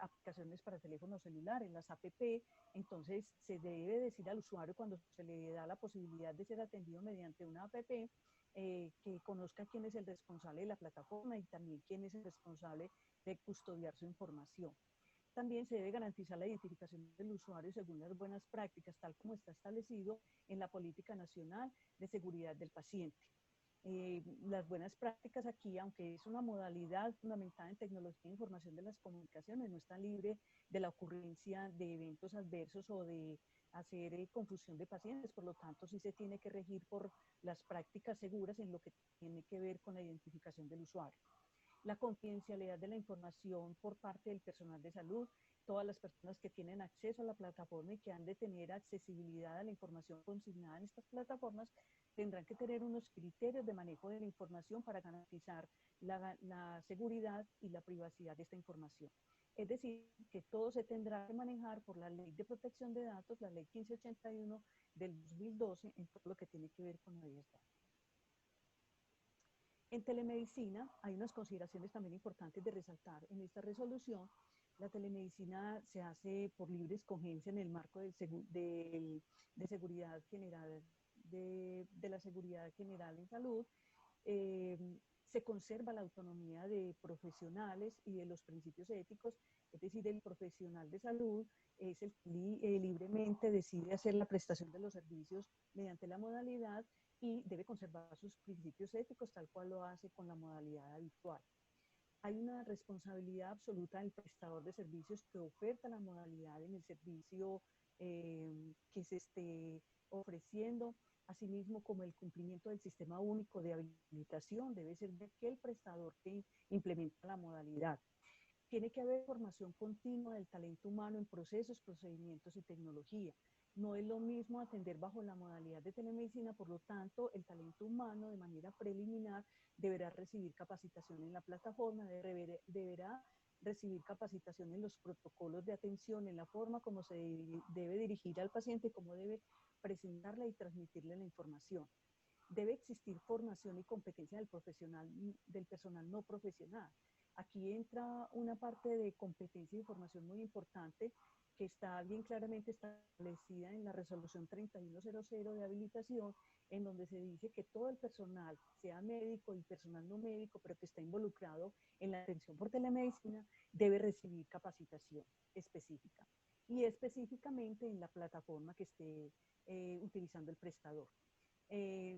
aplicaciones para teléfono celular, en las APP. Entonces, se debe decir al usuario cuando se le da la posibilidad de ser atendido mediante una APP, que conozca quién es el responsable de la plataforma y también quién es el responsable de custodiar su información. También se debe garantizar la identificación del usuario según las buenas prácticas, tal como está establecido en la Política Nacional de Seguridad del Paciente. Las buenas prácticas aquí, aunque es una modalidad fundamentada en tecnología e información de las comunicaciones, no está libre de la ocurrencia de eventos adversos o de hacer confusión de pacientes, por lo tanto sí se tiene que regir por las prácticas seguras en lo que tiene que ver con la identificación del usuario. La confidencialidad de la información por parte del personal de salud, todas las personas que tienen acceso a la plataforma y que han de tener accesibilidad a la información consignada en estas plataformas, tendrán que tener unos criterios de manejo de la información para garantizar la seguridad y la privacidad de esta información. Es decir, que todo se tendrá que manejar por la Ley de Protección de Datos, la Ley 1581 del 2012, en todo lo que tiene que ver con la datos. En telemedicina hay unas consideraciones también importantes de resaltar. En esta resolución, la telemedicina se hace por libre escogencia en el marco de seguridad general, de la seguridad general en salud. Se conserva la autonomía de profesionales y de los principios éticos, es decir, el profesional de salud es el que libremente decide hacer la prestación de los servicios mediante la modalidad y debe conservar sus principios éticos tal cual lo hace con la modalidad habitual. Hay una responsabilidad absoluta del prestador de servicios que oferta la modalidad en el servicio que se esté ofreciendo, asimismo como el cumplimiento del sistema único de habilitación debe ser de aquel prestador que implementa la modalidad. Tiene que haber formación continua del talento humano en procesos, procedimientos y tecnología. No es lo mismo atender bajo la modalidad de telemedicina, por lo tanto, el talento humano de manera preliminar deberá recibir capacitación en la plataforma, deberá recibir capacitación en los protocolos de atención, en la forma como se debe dirigir al paciente, cómo debe presentarle y transmitirle la información. Debe existir formación y competencia del personal no profesional. Aquí entra una parte de competencia y formación muy importante que está bien claramente establecida en la resolución 3100 de habilitación, en donde se dice que todo el personal, sea médico y personal no médico, pero que está involucrado en la atención por telemedicina, debe recibir capacitación específica y específicamente en la plataforma que esté utilizando el prestador.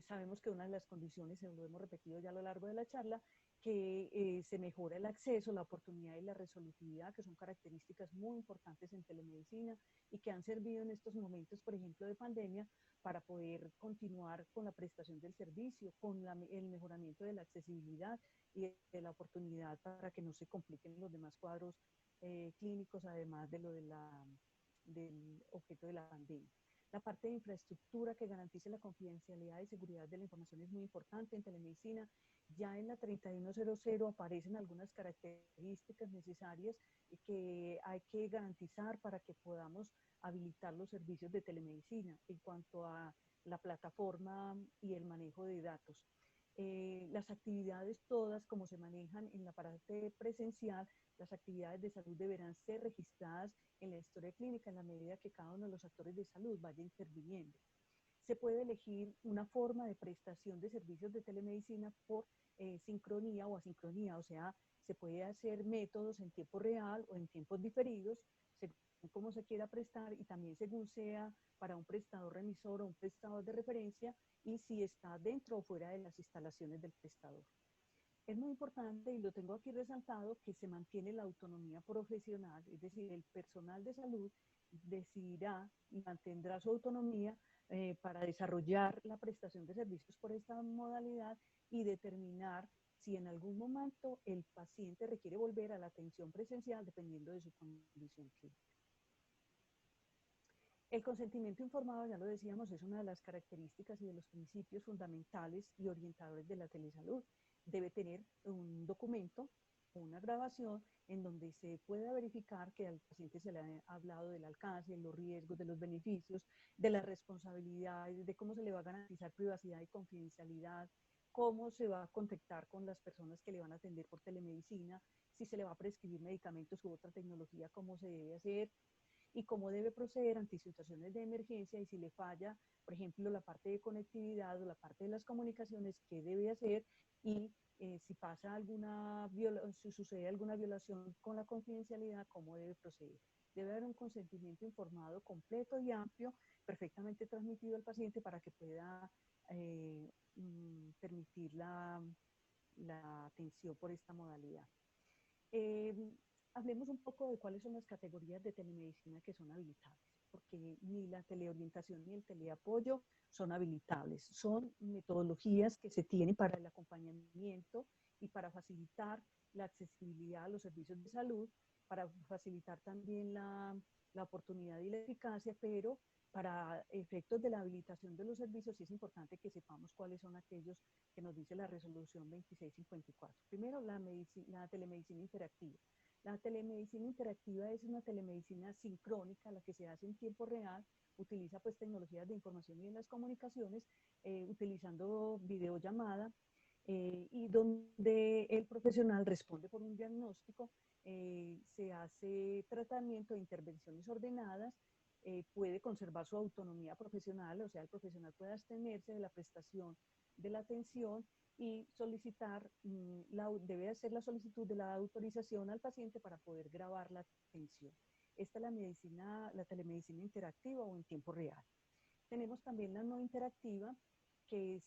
Sabemos que una de las condiciones, lo hemos repetido ya a lo largo de la charla, que se mejora el acceso, la oportunidad y la resolutividad, que son características muy importantes en telemedicina y que han servido en estos momentos, por ejemplo, de pandemia, para poder continuar con la prestación del servicio, con el mejoramiento de la accesibilidad y de la oportunidad para que no se compliquen los demás cuadros clínicos, además de lo de del objeto de la pandemia. La parte de infraestructura que garantice la confidencialidad y seguridad de la información es muy importante en telemedicina. Ya en la 3100 aparecen algunas características necesarias que hay que garantizar para que podamos habilitar los servicios de telemedicina en cuanto a la plataforma y el manejo de datos. Las actividades todas, como se manejan en la parte presencial, las actividades de salud deberán ser registradas en la historia clínica en la medida que cada uno de los actores de salud vaya interviniendo. Se puede elegir una forma de prestación de servicios de telemedicina por sincronía o asincronía, o sea, se puede hacer métodos en tiempo real o en tiempos diferidos, según cómo se quiera prestar y también según sea para un prestador remisor o un prestador de referencia y si está dentro o fuera de las instalaciones del prestador. Es muy importante, y lo tengo aquí resaltado, que se mantiene la autonomía profesional, es decir, el personal de salud decidirá y mantendrá su autonomía para desarrollar la prestación de servicios por esta modalidad y determinar si en algún momento el paciente requiere volver a la atención presencial dependiendo de su condición clínica. El consentimiento informado, ya lo decíamos, es una de las características y de los principios fundamentales y orientadores de la telesalud. Debe tener un documento, una grabación, en donde se pueda verificar que al paciente se le ha hablado del alcance, de los riesgos, de los beneficios, de las responsabilidades, de cómo se le va a garantizar privacidad y confidencialidad, cómo se va a contactar con las personas que le van a atender por telemedicina, si se le va a prescribir medicamentos u otra tecnología, cómo se debe hacer, y cómo debe proceder ante situaciones de emergencia y si le falla, por ejemplo, la parte de conectividad o la parte de las comunicaciones, qué debe hacer y si pasa si sucede alguna violación con la confidencialidad, cómo debe proceder. Debe haber un consentimiento informado completo y amplio, perfectamente transmitido al paciente para que pueda permitir la atención por esta modalidad. Hablemos un poco de cuáles son las categorías de telemedicina que son habilitables, porque ni la teleorientación ni el teleapoyo son habilitables. Son metodologías que se tienen para el acompañamiento y para facilitar la accesibilidad a los servicios de salud, para facilitar también la oportunidad y la eficacia, pero para efectos de la habilitación de los servicios sí es importante que sepamos cuáles son aquellos que nos dice la resolución 2654. Primero, la telemedicina interactiva. La telemedicina interactiva es una telemedicina sincrónica, la que se hace en tiempo real, utiliza pues tecnologías de información y en las comunicaciones, utilizando videollamada, y donde el profesional responde por un diagnóstico, se hace tratamiento de intervenciones ordenadas, puede conservar su autonomía profesional, o sea, el profesional puede abstenerse de la prestación de la atención y solicitar, debe hacer la solicitud de la autorización al paciente para poder grabar la atención. Esta es la telemedicina interactiva o en tiempo real. Tenemos también la no interactiva, que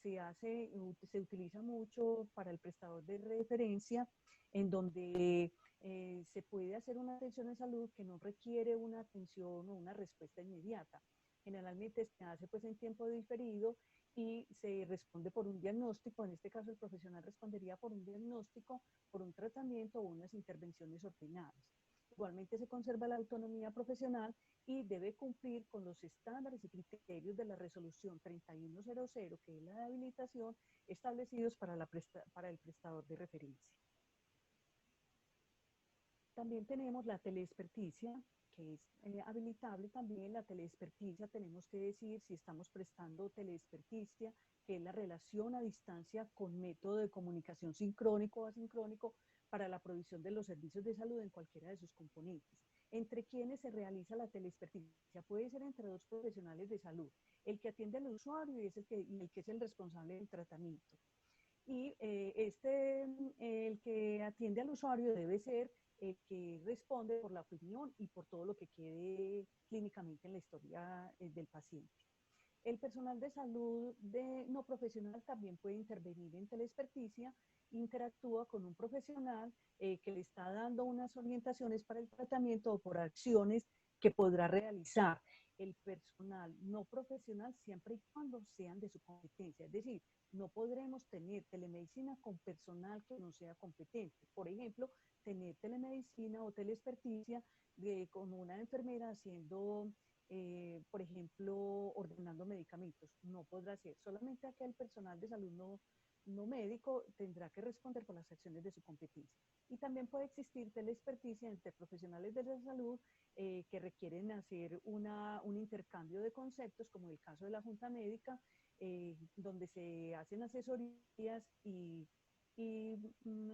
se utiliza mucho para el prestador de referencia, en donde se puede hacer una atención en salud que no requiere una atención o una respuesta inmediata. Generalmente se hace pues en tiempo diferido y se responde por un diagnóstico. En este caso el profesional respondería por un diagnóstico, por un tratamiento o unas intervenciones ordenadas. Igualmente se conserva la autonomía profesional y debe cumplir con los estándares y criterios de la resolución 3100, que es la de habilitación, establecidos para el prestador de referencia. También tenemos la teleexperticia, que es habilitable también. La teleexperticia, tenemos que decir si estamos prestando teleexperticia, que es la relación a distancia con método de comunicación sincrónico o asincrónico para la provisión de los servicios de salud en cualquiera de sus componentes. ¿Entre quienes se realiza la teleexperticia? Puede ser entre dos profesionales de salud, el que atiende al usuario y el que es el responsable del tratamiento. Y el que atiende al usuario debe ser el que responde por la opinión y por todo lo que quede clínicamente en la historia del paciente. El personal de salud no profesional también puede intervenir en teleexperticia, interactúa con un profesional que le está dando unas orientaciones para el tratamiento o por acciones que podrá realizar el personal no profesional siempre y cuando sean de su competencia. Es decir, no podremos tener telemedicina con personal que no sea competente. Por ejemplo, tener telemedicina o teleexperticia con una enfermera haciendo, por ejemplo, ordenando medicamentos. No podrá ser. Solamente aquel personal de salud no médico tendrá que responder por las acciones de su competencia. Y también puede existir teleexperticia entre profesionales de la salud que requieren hacer un intercambio de conceptos, como el caso de la junta médica, donde se hacen asesorías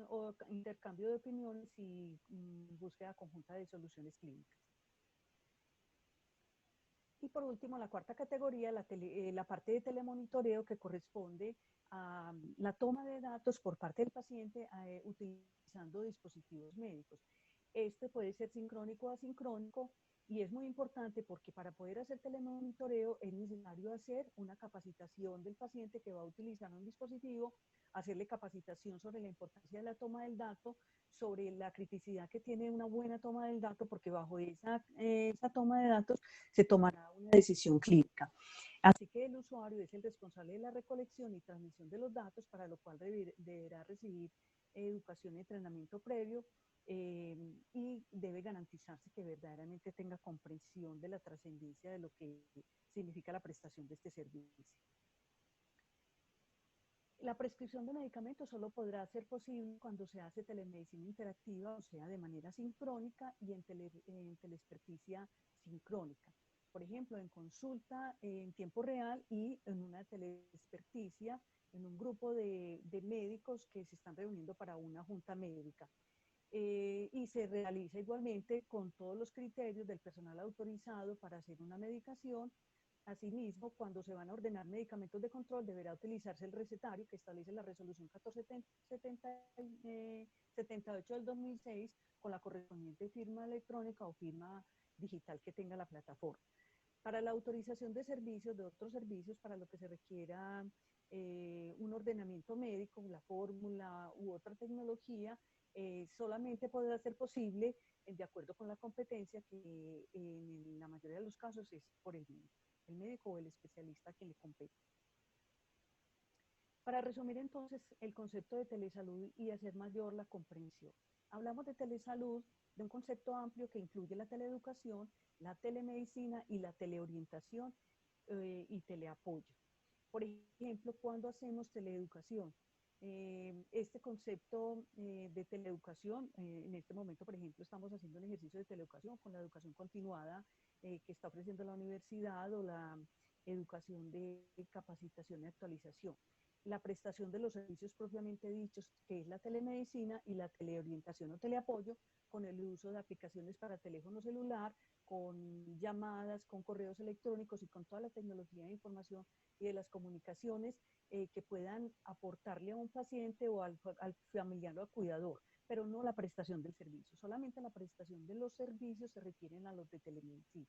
o intercambio de opiniones y búsqueda conjunta de soluciones clínicas. Y por último, la cuarta categoría, la parte de telemonitoreo, que corresponde a la toma de datos por parte del paciente utilizando dispositivos médicos. Este puede ser sincrónico o asincrónico, y es muy importante porque para poder hacer telemonitoreo es necesario hacer una capacitación del paciente que va a utilizar un dispositivo, hacerle capacitación sobre la importancia de la toma del dato, sobre la criticidad que tiene una buena toma del dato, porque bajo esa toma de datos se tomará una decisión clínica. Así que el usuario es el responsable de la recolección y transmisión de los datos, para lo cual deberá recibir educación y entrenamiento previo, y debe garantizarse que verdaderamente tenga comprensión de la trascendencia de lo que significa la prestación de este servicio. La prescripción de medicamentos solo podrá ser posible cuando se hace telemedicina interactiva, o sea, de manera sincrónica, y en teleexperticia sincrónica. Por ejemplo, en consulta en tiempo real y en una teleexperticia en un grupo de médicos que se están reuniendo para una junta médica. Y se realiza igualmente con todos los criterios del personal autorizado para hacer una medicación. Asimismo, cuando se van a ordenar medicamentos de control, deberá utilizarse el recetario que establece la resolución 1478 del 2006, con la correspondiente firma electrónica o firma digital que tenga la plataforma. Para la autorización de servicios, de otros servicios, para lo que se requiera un ordenamiento médico, la fórmula u otra tecnología, solamente podrá ser posible de acuerdo con la competencia, que en la mayoría de los casos es por el médico o el especialista a quien le compete. Para resumir entonces el concepto de telesalud y hacer mayor la comprensión, hablamos de telesalud, de un concepto amplio que incluye la teleeducación, la telemedicina y la teleorientación y teleapoyo. Por ejemplo, cuando hacemos teleeducación, Este concepto de teleeducación, en este momento, por ejemplo, estamos haciendo un ejercicio de teleeducación con la educación continuada que está ofreciendo la universidad o la educación de capacitación y actualización. La prestación de los servicios propiamente dichos, que es la telemedicina y la teleorientación o teleapoyo, con el uso de aplicaciones para teléfono celular, con llamadas, con correos electrónicos y con toda la tecnología de información y de las comunicaciones que puedan aportarle a un paciente o al familiar o al cuidador, pero no la prestación del servicio. Solamente la prestación de los servicios se refieren a los de telemedicina.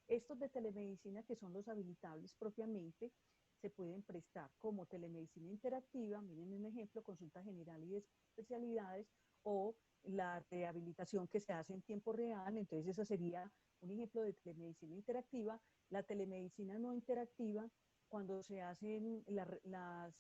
Estos de telemedicina, que son los habilitables propiamente, se pueden prestar como telemedicina interactiva, miren un ejemplo, consulta general y de especialidades, o la rehabilitación que se hace en tiempo real. Entonces esa sería un ejemplo de telemedicina interactiva. La telemedicina no interactiva, cuando se hacen las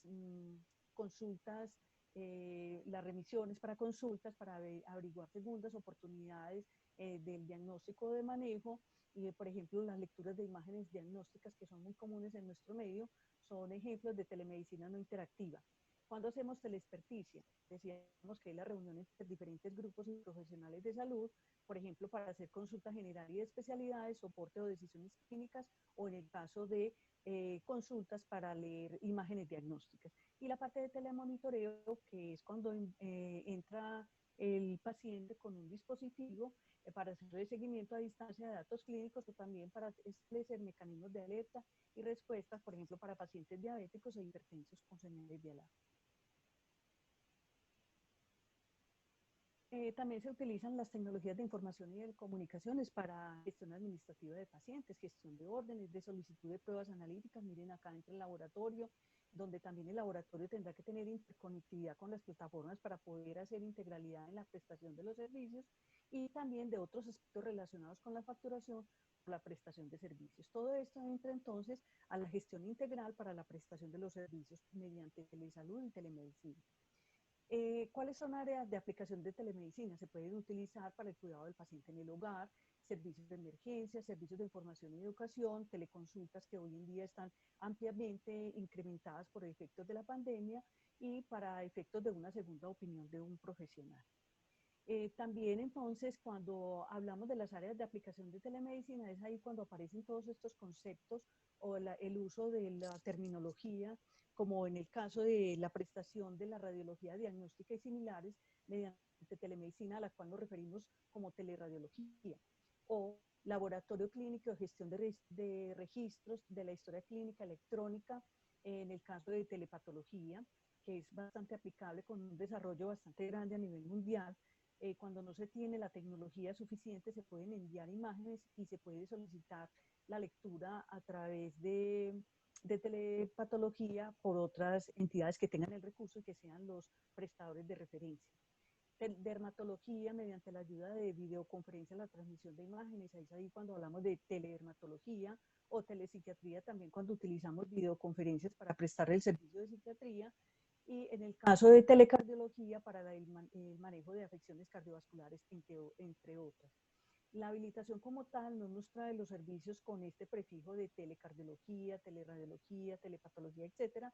consultas, las remisiones para consultas, para averiguar segundas oportunidades del diagnóstico de manejo, y por ejemplo las lecturas de imágenes diagnósticas que son muy comunes en nuestro medio, son ejemplos de telemedicina no interactiva. Cuando hacemos teleexperticia, decíamos que es la reunión entre diferentes grupos y profesionales de salud, por ejemplo, para hacer consulta general y de especialidades, soporte o decisiones clínicas, o en el caso de consultas para leer imágenes diagnósticas. Y la parte de telemonitoreo, que es cuando entra el paciente con un dispositivo para hacer el seguimiento a distancia de datos clínicos, o también para establecer mecanismos de alerta y respuestas, por ejemplo, para pacientes diabéticos e hipertensos con señales de alarma. También se utilizan las tecnologías de información y de comunicaciones para gestión administrativa de pacientes, gestión de órdenes, de solicitud de pruebas analíticas. Miren, acá entra el laboratorio, donde también el laboratorio tendrá que tener interconectividad con las plataformas para poder hacer integralidad en la prestación de los servicios, y también de otros aspectos relacionados con la facturación o la prestación de servicios. Todo esto entra entonces a la gestión integral para la prestación de los servicios mediante telesalud y telemedicina. ¿Cuáles son áreas de aplicación de telemedicina? Se pueden utilizar para el cuidado del paciente en el hogar, servicios de emergencia, servicios de información y educación, teleconsultas que hoy en día están ampliamente incrementadas por efectos de la pandemia, y para efectos de una segunda opinión de un profesional. También entonces, cuando hablamos de las áreas de aplicación de telemedicina, es ahí cuando aparecen todos estos conceptos o el uso de la terminología, como en el caso de la prestación de la radiología diagnóstica y similares mediante telemedicina, a la cual nos referimos como teleradiología, o laboratorio clínico de gestión de registros de la historia clínica electrónica, en el caso de telepatología, que es bastante aplicable con un desarrollo bastante grande a nivel mundial. Cuando no se tiene la tecnología suficiente, se pueden enviar imágenes y se puede solicitar la lectura a través de telepatología por otras entidades que tengan el recurso y que sean los prestadores de referencia. Dermatología, mediante la ayuda de videoconferencia, la transmisión de imágenes, ahí es ahí cuando hablamos de teledermatología, o telepsiquiatría también, cuando utilizamos videoconferencias para prestar el servicio de psiquiatría, y en el caso de telecardiología para el manejo de afecciones cardiovasculares, entre otras. La habilitación como tal no nos trae los servicios con este prefijo de telecardiología, teleradiología, telepatología, etcétera,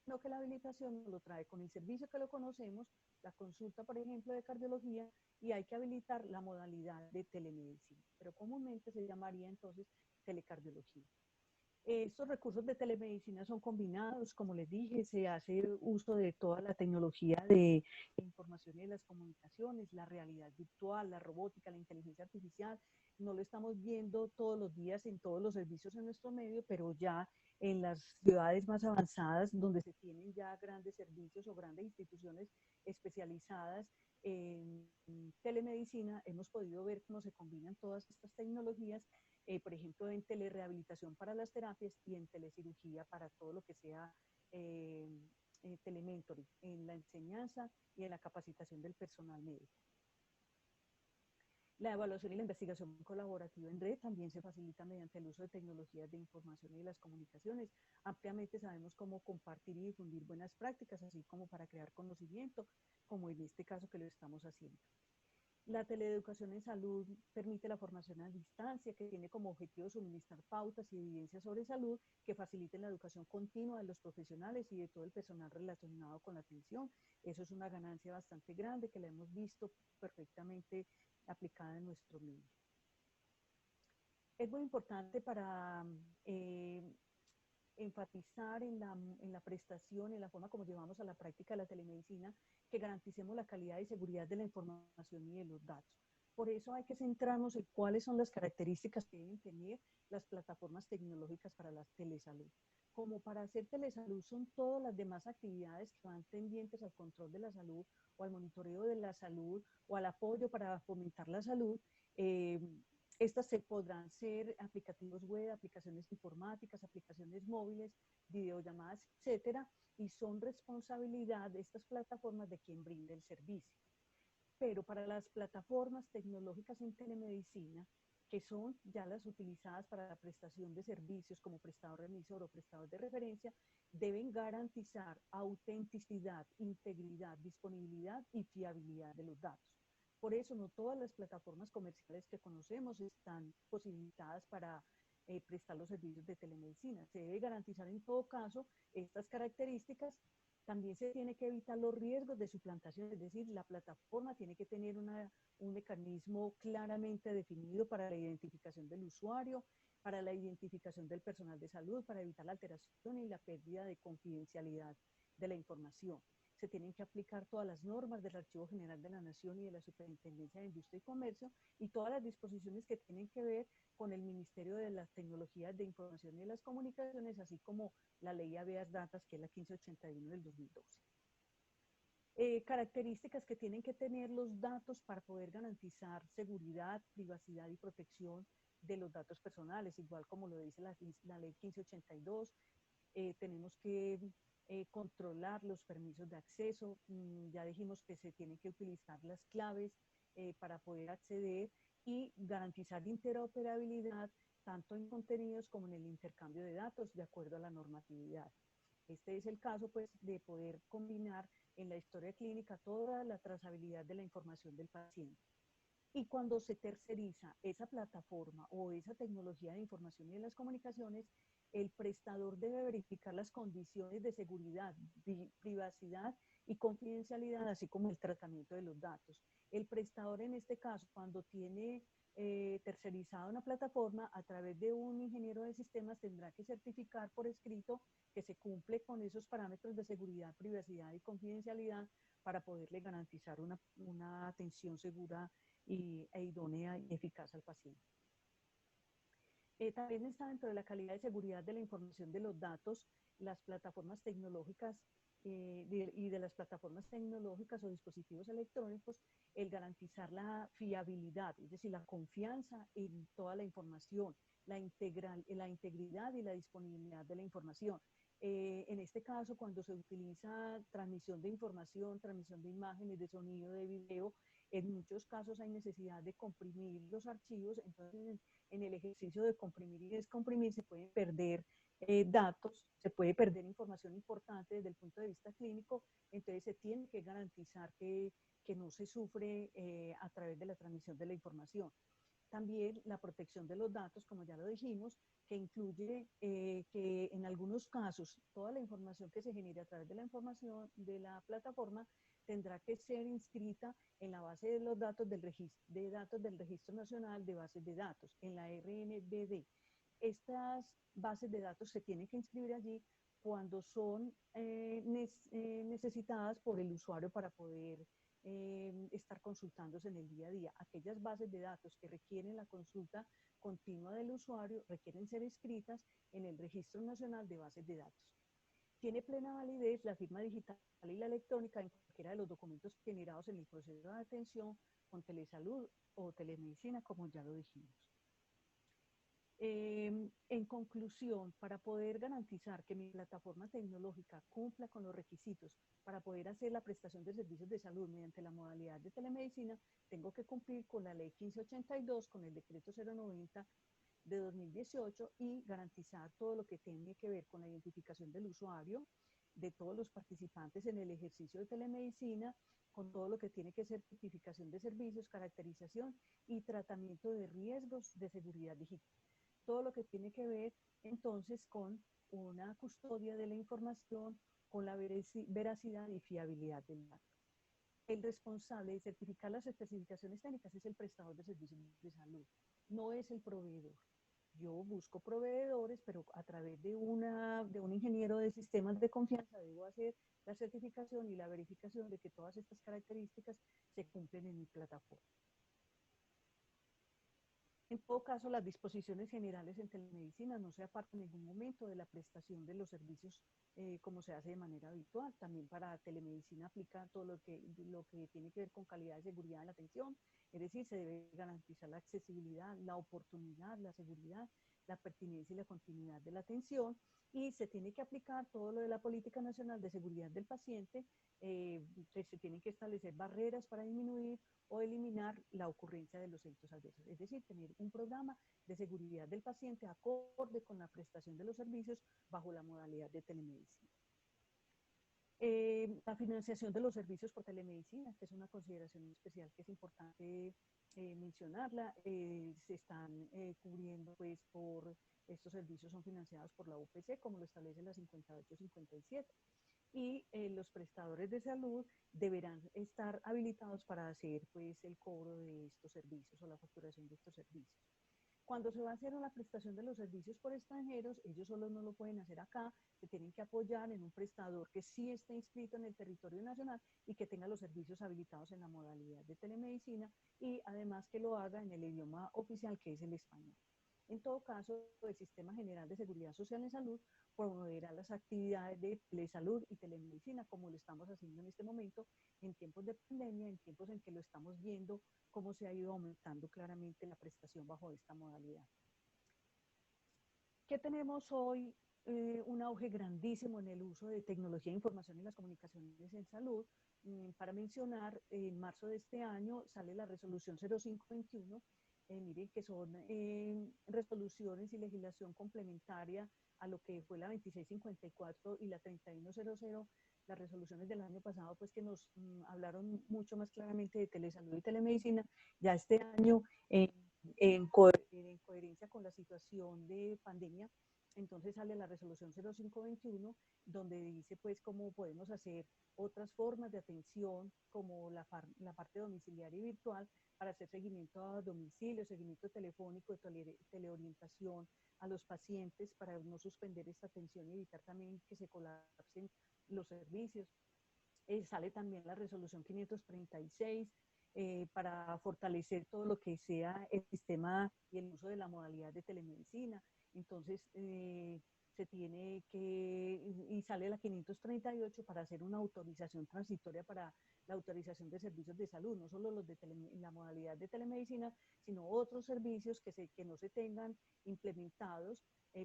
sino que la habilitación nos lo trae con el servicio que lo conocemos, la consulta, por ejemplo, de cardiología, y hay que habilitar la modalidad de telemedicina, pero comúnmente se llamaría entonces telecardiología. Estos recursos de telemedicina son combinados, como les dije, se hace uso de toda la tecnología de información y de las comunicaciones, la realidad virtual, la robótica, la inteligencia artificial. No lo estamos viendo todos los días en todos los servicios en nuestro medio, pero ya en las ciudades más avanzadas, donde se tienen ya grandes servicios o grandes instituciones especializadas en telemedicina, hemos podido ver cómo se combinan todas estas tecnologías, por ejemplo, en telerehabilitación para las terapias y en telecirugía para todo lo que sea telementoring, en la enseñanza y en la capacitación del personal médico. La evaluación y la investigación colaborativa en red también se facilita mediante el uso de tecnologías de información y de las comunicaciones. Ampliamente sabemos cómo compartir y difundir buenas prácticas, así como para crear conocimiento, como en este caso que lo estamos haciendo. La teleeducación en salud permite la formación a distancia, que tiene como objetivo suministrar pautas y evidencias sobre salud que faciliten la educación continua de los profesionales y de todo el personal relacionado con la atención. Eso es una ganancia bastante grande que la hemos visto perfectamente aplicada en nuestro medio. Es muy importante para enfatizar en la prestación, en la forma como llevamos a la práctica de la telemedicina, que garanticemos la calidad y seguridad de la información y de los datos. Por eso hay que centrarnos en cuáles son las características que deben tener las plataformas tecnológicas para la telesalud. Como para hacer telesalud son todas las demás actividades que van tendientes al control de la salud o al monitoreo de la salud o al apoyo para fomentar la salud. Estas se podrán ser aplicativos web, aplicaciones informáticas, aplicaciones móviles, videollamadas, etcétera, y son responsabilidad de estas plataformas de quien brinda el servicio. Pero para las plataformas tecnológicas en telemedicina, que son ya las utilizadas para la prestación de servicios como prestador remisor o prestador de referencia, deben garantizar autenticidad, integridad, disponibilidad y fiabilidad de los datos. Por eso no todas las plataformas comerciales que conocemos están posibilitadas para prestar los servicios de telemedicina. Se debe garantizar en todo caso estas características. También se tiene que evitar los riesgos de suplantación, es decir, la plataforma tiene que tener un mecanismo claramente definido para la identificación del usuario, para la identificación del personal de salud, para evitar la alteración y la pérdida de confidencialidad de la información. Se tienen que aplicar todas las normas del Archivo General de la Nación y de la Superintendencia de Industria y Comercio y todas las disposiciones que tienen que ver con el Ministerio de las Tecnologías de Información y de las Comunicaciones, así como la Ley Habeas Datas, que es la 1581 del 2012. Características que tienen que tener los datos para poder garantizar seguridad, privacidad y protección de los datos personales, igual como lo dice la Ley 1582. Tenemos que controlar los permisos de acceso. Ya dijimos que se tienen que utilizar las claves para poder acceder y garantizar interoperabilidad tanto en contenidos como en el intercambio de datos de acuerdo a la normatividad. Este es el caso, pues, de poder combinar en la historia clínica toda la trazabilidad de la información del paciente. Y cuando se terceriza esa plataforma o esa tecnología de información y de las comunicaciones, el prestador debe verificar las condiciones de seguridad, privacidad y confidencialidad, así como el tratamiento de los datos. El prestador en este caso, cuando tiene tercerizada una plataforma, a través de un ingeniero de sistemas tendrá que certificar por escrito que se cumple con esos parámetros de seguridad, privacidad y confidencialidad para poderle garantizar una atención segura e idónea y eficaz al paciente. También está dentro de la calidad de seguridad de la información de los datos, las plataformas tecnológicas y de las plataformas tecnológicas o dispositivos electrónicos, el garantizar la fiabilidad, es decir, la confianza en toda la información, la integridad y la disponibilidad de la información. En este caso, cuando se utiliza transmisión de información, transmisión de imágenes, de sonido, de video, en muchos casos hay necesidad de comprimir los archivos, entonces en el ejercicio de comprimir y descomprimir se pueden perder datos, se puede perder información importante desde el punto de vista clínico, entonces se tiene que garantizar que no se sufre a través de la transmisión de la información. También la protección de los datos, como ya lo dijimos, que incluye que en algunos casos toda la información que se genere a través de la información de la plataforma tendrá que ser inscrita en la base de los datos del Registro Nacional de Bases de Datos, en la RNBD. Estas bases de datos se tienen que inscribir allí cuando son necesitadas por el usuario para poder estar consultándose en el día a día. Aquellas bases de datos que requieren la consulta continua del usuario requieren ser inscritas en el Registro Nacional de Bases de Datos. Tiene plena validez la firma digital y la electrónica en cualquiera de los documentos generados en el proceso de atención con telesalud o telemedicina, como ya lo dijimos. En conclusión, para poder garantizar que mi plataforma tecnológica cumpla con los requisitos para poder hacer la prestación de servicios de salud mediante la modalidad de telemedicina, tengo que cumplir con la Ley 1582, con el Decreto 090 de 2018 y garantizar todo lo que tiene que ver con la identificación del usuario, de todos los participantes en el ejercicio de telemedicina con todo lo que tiene que ser certificación de servicios, caracterización y tratamiento de riesgos de seguridad digital. Todo lo que tiene que ver entonces con una custodia de la información, con la veracidad y fiabilidad del dato. El responsable de certificar las especificaciones técnicas es el prestador de servicios de salud, no es el proveedor. Yo busco proveedores, pero a través de un ingeniero de sistemas de confianza debo hacer la certificación y la verificación de que todas estas características se cumplen en mi plataforma. En todo caso, las disposiciones generales en telemedicina no se apartan en ningún momento de la prestación de los servicios como se hace de manera habitual. También para telemedicina aplica todo lo que tiene que ver con calidad y seguridad de la atención, es decir, se debe garantizar la accesibilidad, la oportunidad, la seguridad, la pertinencia y la continuidad de la atención, y se tiene que aplicar todo lo de la Política Nacional de Seguridad del Paciente, se tienen que establecer barreras para disminuir o eliminar la ocurrencia de los eventos adversos, es decir, tener un programa de seguridad del paciente acorde con la prestación de los servicios bajo la modalidad de telemedicina. La financiación de los servicios por telemedicina, que es una consideración especial que es importante mencionarla, se están cubriendo pues por estos servicios, son financiados por la UPC, como lo establece la 5857. Y los prestadores de salud deberán estar habilitados para hacer pues el cobro de estos servicios o la facturación de estos servicios. Cuando se va a hacer la prestación de los servicios por extranjeros, ellos solos no lo pueden hacer acá, se tienen que apoyar en un prestador que sí esté inscrito en el territorio nacional y que tenga los servicios habilitados en la modalidad de telemedicina y además que lo haga en el idioma oficial, que es el español. En todo caso, el Sistema General de Seguridad Social en Salud promoverá las actividades de telesalud y telemedicina, como lo estamos haciendo en este momento, en tiempos de pandemia, en tiempos en que lo estamos viendo cómo se ha ido aumentando claramente la prestación bajo esta modalidad. ¿Qué tenemos hoy? Un auge grandísimo en el uso de tecnología de información y las comunicaciones en salud. Para mencionar, en marzo de este año sale la resolución 0521, miren que son resoluciones y legislación complementaria a lo que fue la 2654 y la 3100, las resoluciones del año pasado, pues que nos hablaron mucho más claramente de telesalud y telemedicina. Ya este año, en coherencia con la situación de pandemia, entonces sale la resolución 0521, donde dice pues cómo podemos hacer otras formas de atención, como la parte domiciliaria y virtual, para hacer seguimiento a domicilio, seguimiento telefónico, teleorientación a los pacientes, para no suspender esta atención y evitar también que se colapsen los servicios. Sale también la resolución 536, para fortalecer todo lo que sea el sistema y el uso de la modalidad de telemedicina. Entonces, se tiene que, y sale la 538 para hacer una autorización transitoria para la autorización de servicios de salud, no solo los de la modalidad de telemedicina, sino otros servicios que no se tengan implementados,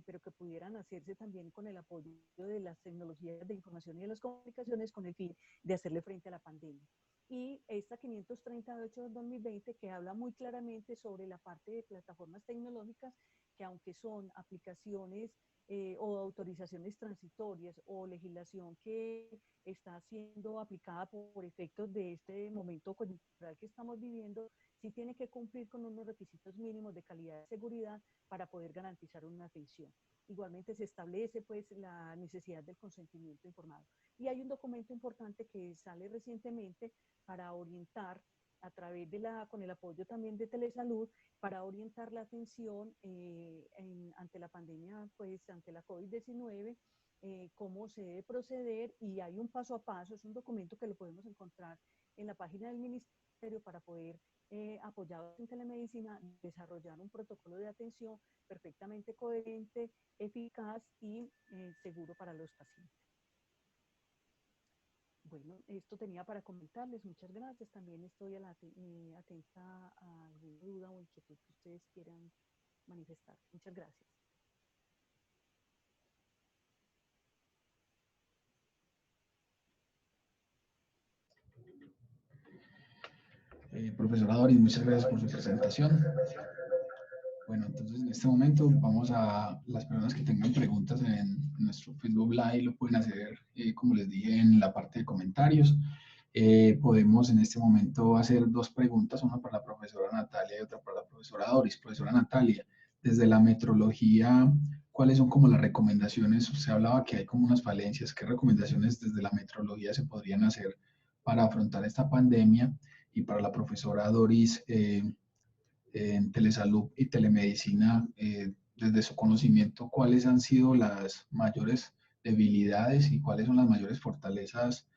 pero que pudieran hacerse también con el apoyo de las tecnologías de información y de las comunicaciones con el fin de hacerle frente a la pandemia. Y esta 538 del 2020 que habla muy claramente sobre la parte de plataformas tecnológicas, que aunque son aplicaciones o autorizaciones transitorias o legislación que está siendo aplicada por efectos de este momento coyuntural que estamos viviendo, sí tiene que cumplir con unos requisitos mínimos de calidad y seguridad para poder garantizar una atención. Igualmente se establece pues la necesidad del consentimiento informado. Y hay un documento importante que sale recientemente para orientar a través de con el apoyo también de Telesalud, para orientar la atención ante la pandemia, pues ante la COVID-19, cómo se debe proceder, y hay un paso a paso, es un documento que lo podemos encontrar en la página del Ministerio para poder, apoyados en telemedicina, desarrollar un protocolo de atención perfectamente coherente, eficaz y seguro para los pacientes. Bueno, esto tenía para comentarles, muchas gracias. También estoy atenta a alguna duda o inquietud que ustedes quieran manifestar. Muchas gracias. Profesora Doris, muchas gracias por su presentación. Bueno, entonces en este momento vamos a las personas que tengan preguntas en nuestro Facebook Live, lo pueden hacer, como les dije, en la parte de comentarios. podemos en este momento hacer dos preguntas, una para la profesora Natalia y otra para la profesora Doris. Profesora Natalia, desde la metrología, ¿cuáles son como las recomendaciones? Usted hablaba que hay como unas falencias. ¿Qué recomendaciones desde la metrología se podrían hacer para afrontar esta pandemia? Y para la profesora Doris, en telesalud y telemedicina, desde su conocimiento, ¿cuáles han sido las mayores debilidades y cuáles son las mayores fortalezas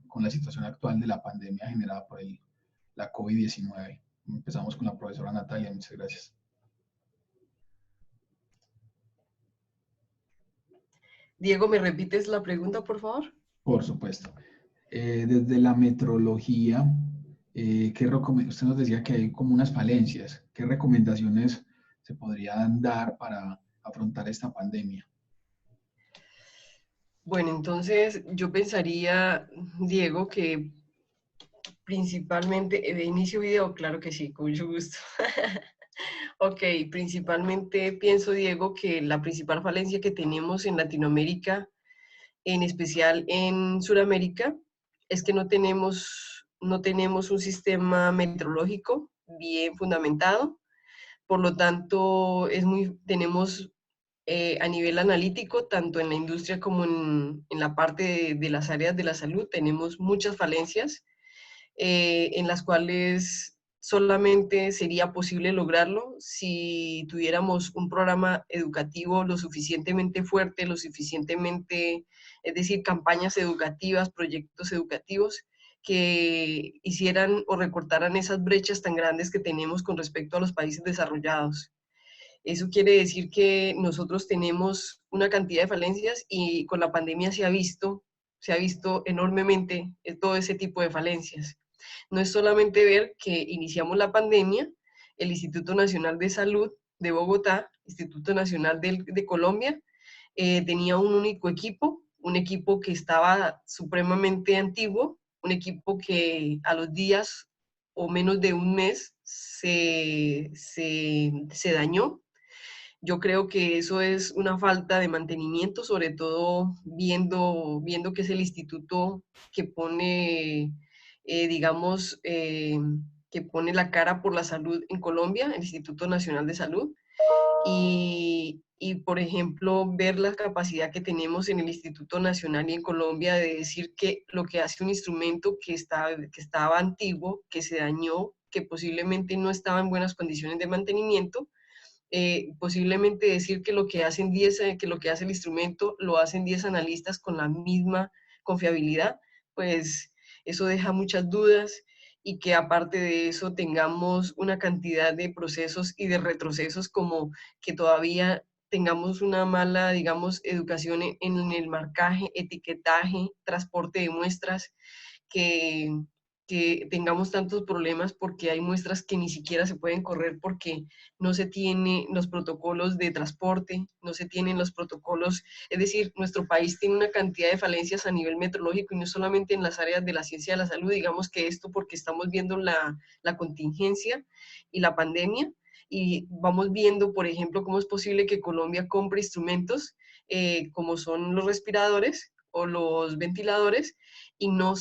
con la situación actual de la pandemia generada por la COVID-19? Empezamos con la profesora Natalia, muchas gracias. Diego, ¿me repites la pregunta, por favor? Por supuesto. Desde la metrología, usted nos decía que hay como unas falencias. ¿Qué recomendaciones se podrían dar para afrontar esta pandemia? Bueno, entonces yo pensaría, Diego, que principalmente, inicio video, claro que sí, con mucho gusto. Ok, principalmente pienso, Diego, que la principal falencia que tenemos en Latinoamérica, en especial en Sudamérica, es que no tenemos un sistema meteorológico bien fundamentado. Por lo tanto, tenemos a nivel analítico, tanto en la industria como en la parte de las áreas de la salud, tenemos muchas falencias en las cuales solamente sería posible lograrlo si tuviéramos un programa educativo lo suficientemente fuerte, lo suficientemente, es decir, campañas educativas, proyectos educativos que hicieran o recortaran esas brechas tan grandes que tenemos con respecto a los países desarrollados. Eso quiere decir que nosotros tenemos una cantidad de falencias y con la pandemia se ha visto enormemente todo ese tipo de falencias. No es solamente ver que iniciamos la pandemia, el Instituto Nacional de Salud de Bogotá, Instituto Nacional de Colombia, tenía un único equipo, un equipo que estaba supremamente antiguo, un equipo que a los días o menos de un mes se dañó. Yo creo que eso es una falta de mantenimiento, sobre todo viendo que es el instituto que pone, digamos, que pone la cara por la salud en Colombia, el Instituto Nacional de Salud. Por ejemplo, ver la capacidad que tenemos en el Instituto Nacional y en Colombia de decir que lo que hace un instrumento que estaba antiguo, que se dañó, que posiblemente no estaba en buenas condiciones de mantenimiento, posiblemente decir que lo que hacen 10, que lo que hace el instrumento lo hacen 10 analistas con la misma confiabilidad, pues eso deja muchas dudas y que aparte de eso tengamos una cantidad de procesos y de retrocesos como que todavía tengamos una mala, digamos, educación en el marcaje, etiquetaje, transporte de muestras, que, que tengamos tantos problemas porque hay muestras que ni siquiera se pueden correr porque no se tienen los protocolos de transporte, no se tienen los protocolos, es decir, nuestro país tiene una cantidad de falencias a nivel meteorológico y no solamente en las áreas de la ciencia de la salud, digamos que esto porque estamos viendo la contingencia y la pandemia y vamos viendo, por ejemplo, cómo es posible que Colombia compre instrumentos como son los respiradores o los ventiladores y no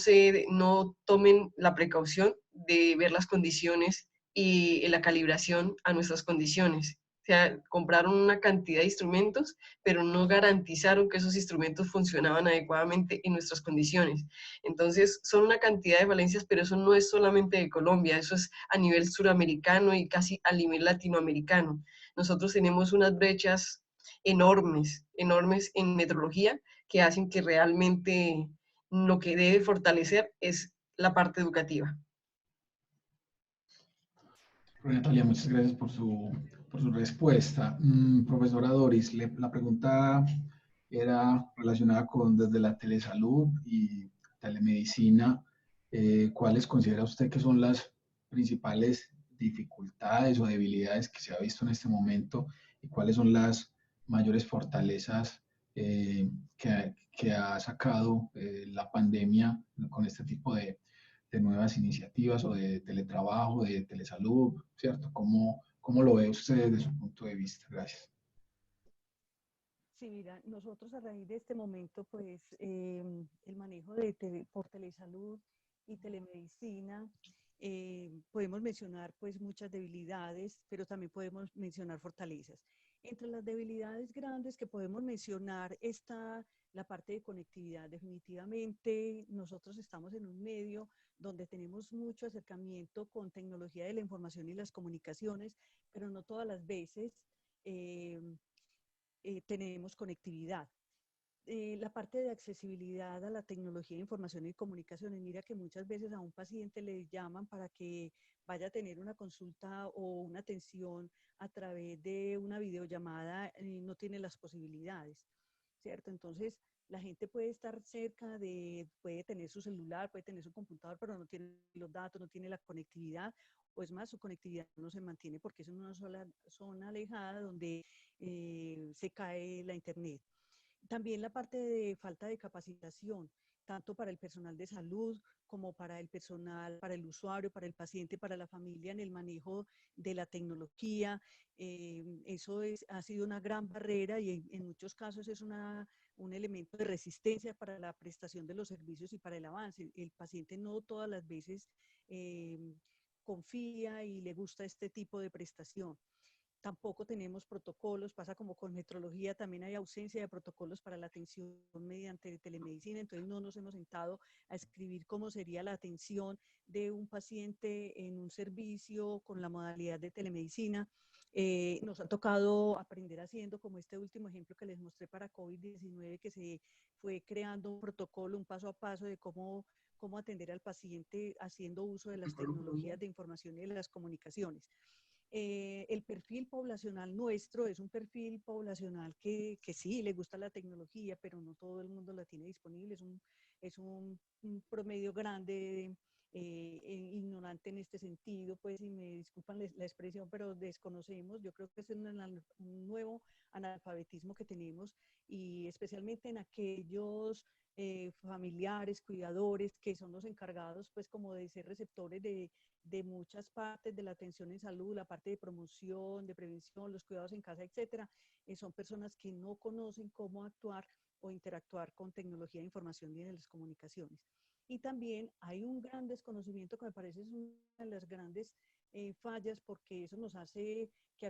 tomen la precaución de ver las condiciones y la calibración a nuestras condiciones. O sea, compraron una cantidad de instrumentos, pero no garantizaron que esos instrumentos funcionaban adecuadamente en nuestras condiciones. Entonces, son una cantidad de falencias, pero eso no es solamente de Colombia, eso es a nivel suramericano y casi a nivel latinoamericano. Nosotros tenemos unas brechas enormes, enormes en metrología que hacen que realmente lo que debe fortalecer es la parte educativa. Natalia, muchas gracias por su respuesta. Profesora Doris, la pregunta era relacionada con desde la telesalud y telemedicina. ¿Cuáles considera usted que son las principales dificultades o debilidades que se ha visto en este momento y cuáles son las mayores fortalezas que ha sacado la pandemia con este tipo de nuevas iniciativas o de teletrabajo, de telesalud, ¿cierto? ¿Cómo lo ve usted desde su punto de vista? Gracias. Sí, mira, nosotros a raíz de este momento, pues el manejo por telesalud y telemedicina, podemos mencionar pues muchas debilidades, pero también podemos mencionar fortalezas. Entre las debilidades grandes que podemos mencionar está la parte de conectividad. Definitivamente nosotros estamos en un medio donde tenemos mucho acercamiento con tecnología de la información y las comunicaciones, pero no todas las veces tenemos conectividad. La parte de accesibilidad a la tecnología de información y comunicaciones. Mira que muchas veces a un paciente le llaman para que vaya a tener una consulta o una atención a través de una videollamada, no tiene las posibilidades, ¿cierto? Entonces, la gente puede estar cerca puede tener su celular, puede tener su computador, pero no tiene los datos, no tiene la conectividad, o es más, su conectividad no se mantiene porque es en una sola zona alejada donde se cae la internet. También la parte de falta de capacitación, tanto para el personal de salud como para el personal, para el usuario, para el paciente, para la familia en el manejo de la tecnología. Eso ha sido una gran barrera y en muchos casos es un elemento de resistencia para la prestación de los servicios y para el avance. El paciente no todas las veces confía y le gusta este tipo de prestación. Tampoco tenemos protocolos, pasa como con metrología, también hay ausencia de protocolos para la atención mediante telemedicina, entonces no nos hemos sentado a escribir cómo sería la atención de un paciente en un servicio con la modalidad de telemedicina. Nos ha tocado aprender haciendo, como este último ejemplo que les mostré para COVID-19, que se fue creando un protocolo, un paso a paso de cómo atender al paciente haciendo uso de las tecnologías de información y de las comunicaciones. El perfil poblacional nuestro es un perfil poblacional que sí le gusta la tecnología, pero no todo el mundo la tiene disponible. Es un promedio grande, ignorante en este sentido, pues, y me disculpan la expresión, pero desconocemos. Yo creo que es un nuevo analfabetismo que tenemos, y especialmente en aquellos familiares, cuidadores, que son los encargados, pues, como de ser receptores de muchas partes de la atención en salud, la parte de promoción, de prevención, los cuidados en casa, etcétera. Son personas que no conocen cómo actuar o interactuar con tecnología de información y de las comunicaciones. Y también hay un gran desconocimiento que me parece es una de las grandes fallas, porque eso nos hace que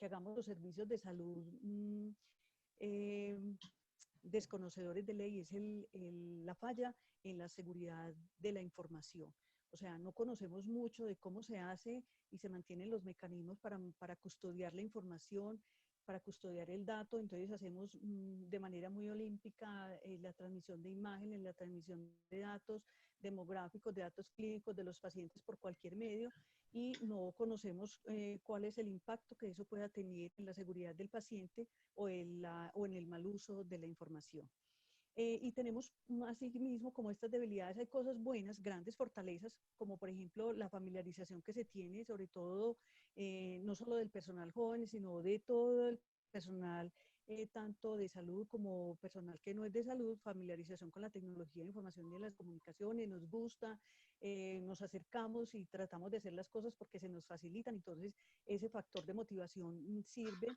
hagamos los servicios de salud desconocedores de ley. Es la falla en la seguridad de la información. O sea, no conocemos mucho de cómo se hace y se mantienen los mecanismos para custodiar la información, para custodiar el dato. Entonces hacemos de manera muy olímpica la transmisión de imágenes, la transmisión de datos demográficos, de datos clínicos de los pacientes por cualquier medio, y no conocemos cuál es el impacto que eso pueda tener en la seguridad del paciente o en el mal uso de la información. Y tenemos así mismo como estas debilidades, hay cosas buenas, grandes fortalezas, como por ejemplo la familiarización que se tiene, sobre todo no solo del personal joven, sino de todo el personal, tanto de salud como personal que no es de salud, familiarización con la tecnología de información y de las comunicaciones, nos gusta, nos acercamos y tratamos de hacer las cosas porque se nos facilitan, entonces ese factor de motivación sirve.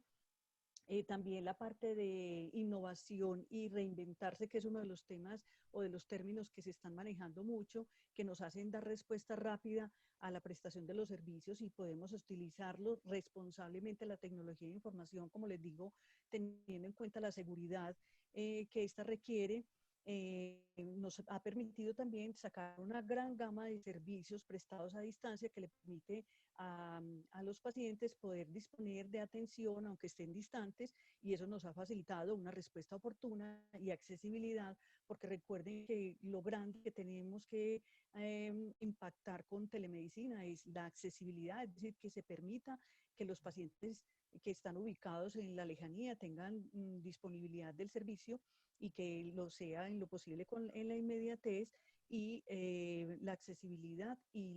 También la parte de innovación y reinventarse, que es uno de los temas o de los términos que se están manejando mucho, que nos hacen dar respuesta rápida a la prestación de los servicios, y podemos utilizarlo responsablemente la tecnología de información, como les digo, teniendo en cuenta la seguridad que esta requiere. Nos ha permitido también sacar una gran gama de servicios prestados a distancia que le permite a los pacientes poder disponer de atención aunque estén distantes, y eso nos ha facilitado una respuesta oportuna y accesibilidad, porque recuerden que lo grande que tenemos que impactar con telemedicina es la accesibilidad, es decir, que se permita que los pacientes que están ubicados en la lejanía tengan disponibilidad del servicio, y que lo sea en lo posible en la inmediatez, y la accesibilidad y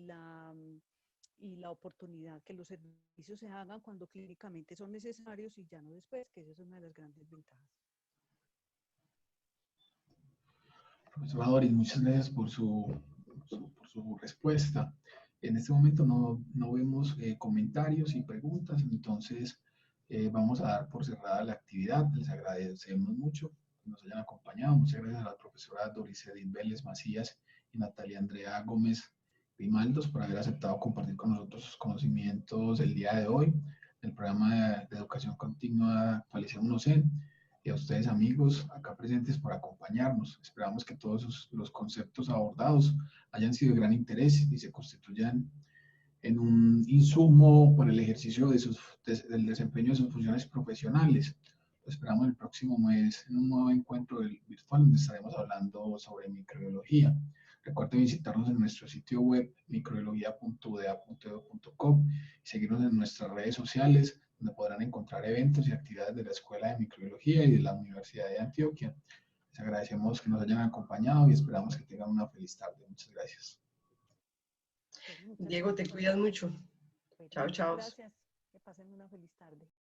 la oportunidad que los servicios se hagan cuando clínicamente son necesarios y ya no después, que esa es una de las grandes ventajas. Profesor Doris, muchas gracias por su respuesta. En este momento no vemos comentarios y preguntas, entonces vamos a dar por cerrada la actividad. Les agradecemos mucho que nos hayan acompañado. Muchas gracias a la profesora Doris Edith Vélez Macías y Natalia Andrea Gómez Grimaldos por haber aceptado compartir con nosotros sus conocimientos el día de hoy del programa de educación continua Actualicémonos en, y a ustedes amigos acá presentes por acompañarnos. Esperamos que todos los conceptos abordados hayan sido de gran interés y se constituyan en un insumo para el ejercicio del desempeño de sus funciones profesionales. Lo esperamos el próximo mes en un nuevo encuentro virtual donde estaremos hablando sobre microbiología. Recuerden visitarnos en nuestro sitio web microbiología.udea.edu.co y seguirnos en nuestras redes sociales donde podrán encontrar eventos y actividades de la Escuela de Microbiología y de la Universidad de Antioquia. Les agradecemos que nos hayan acompañado y esperamos que tengan una feliz tarde. Muchas gracias. Diego, te cuidas mucho. Chao, chao. Gracias. Que pasen una feliz tarde.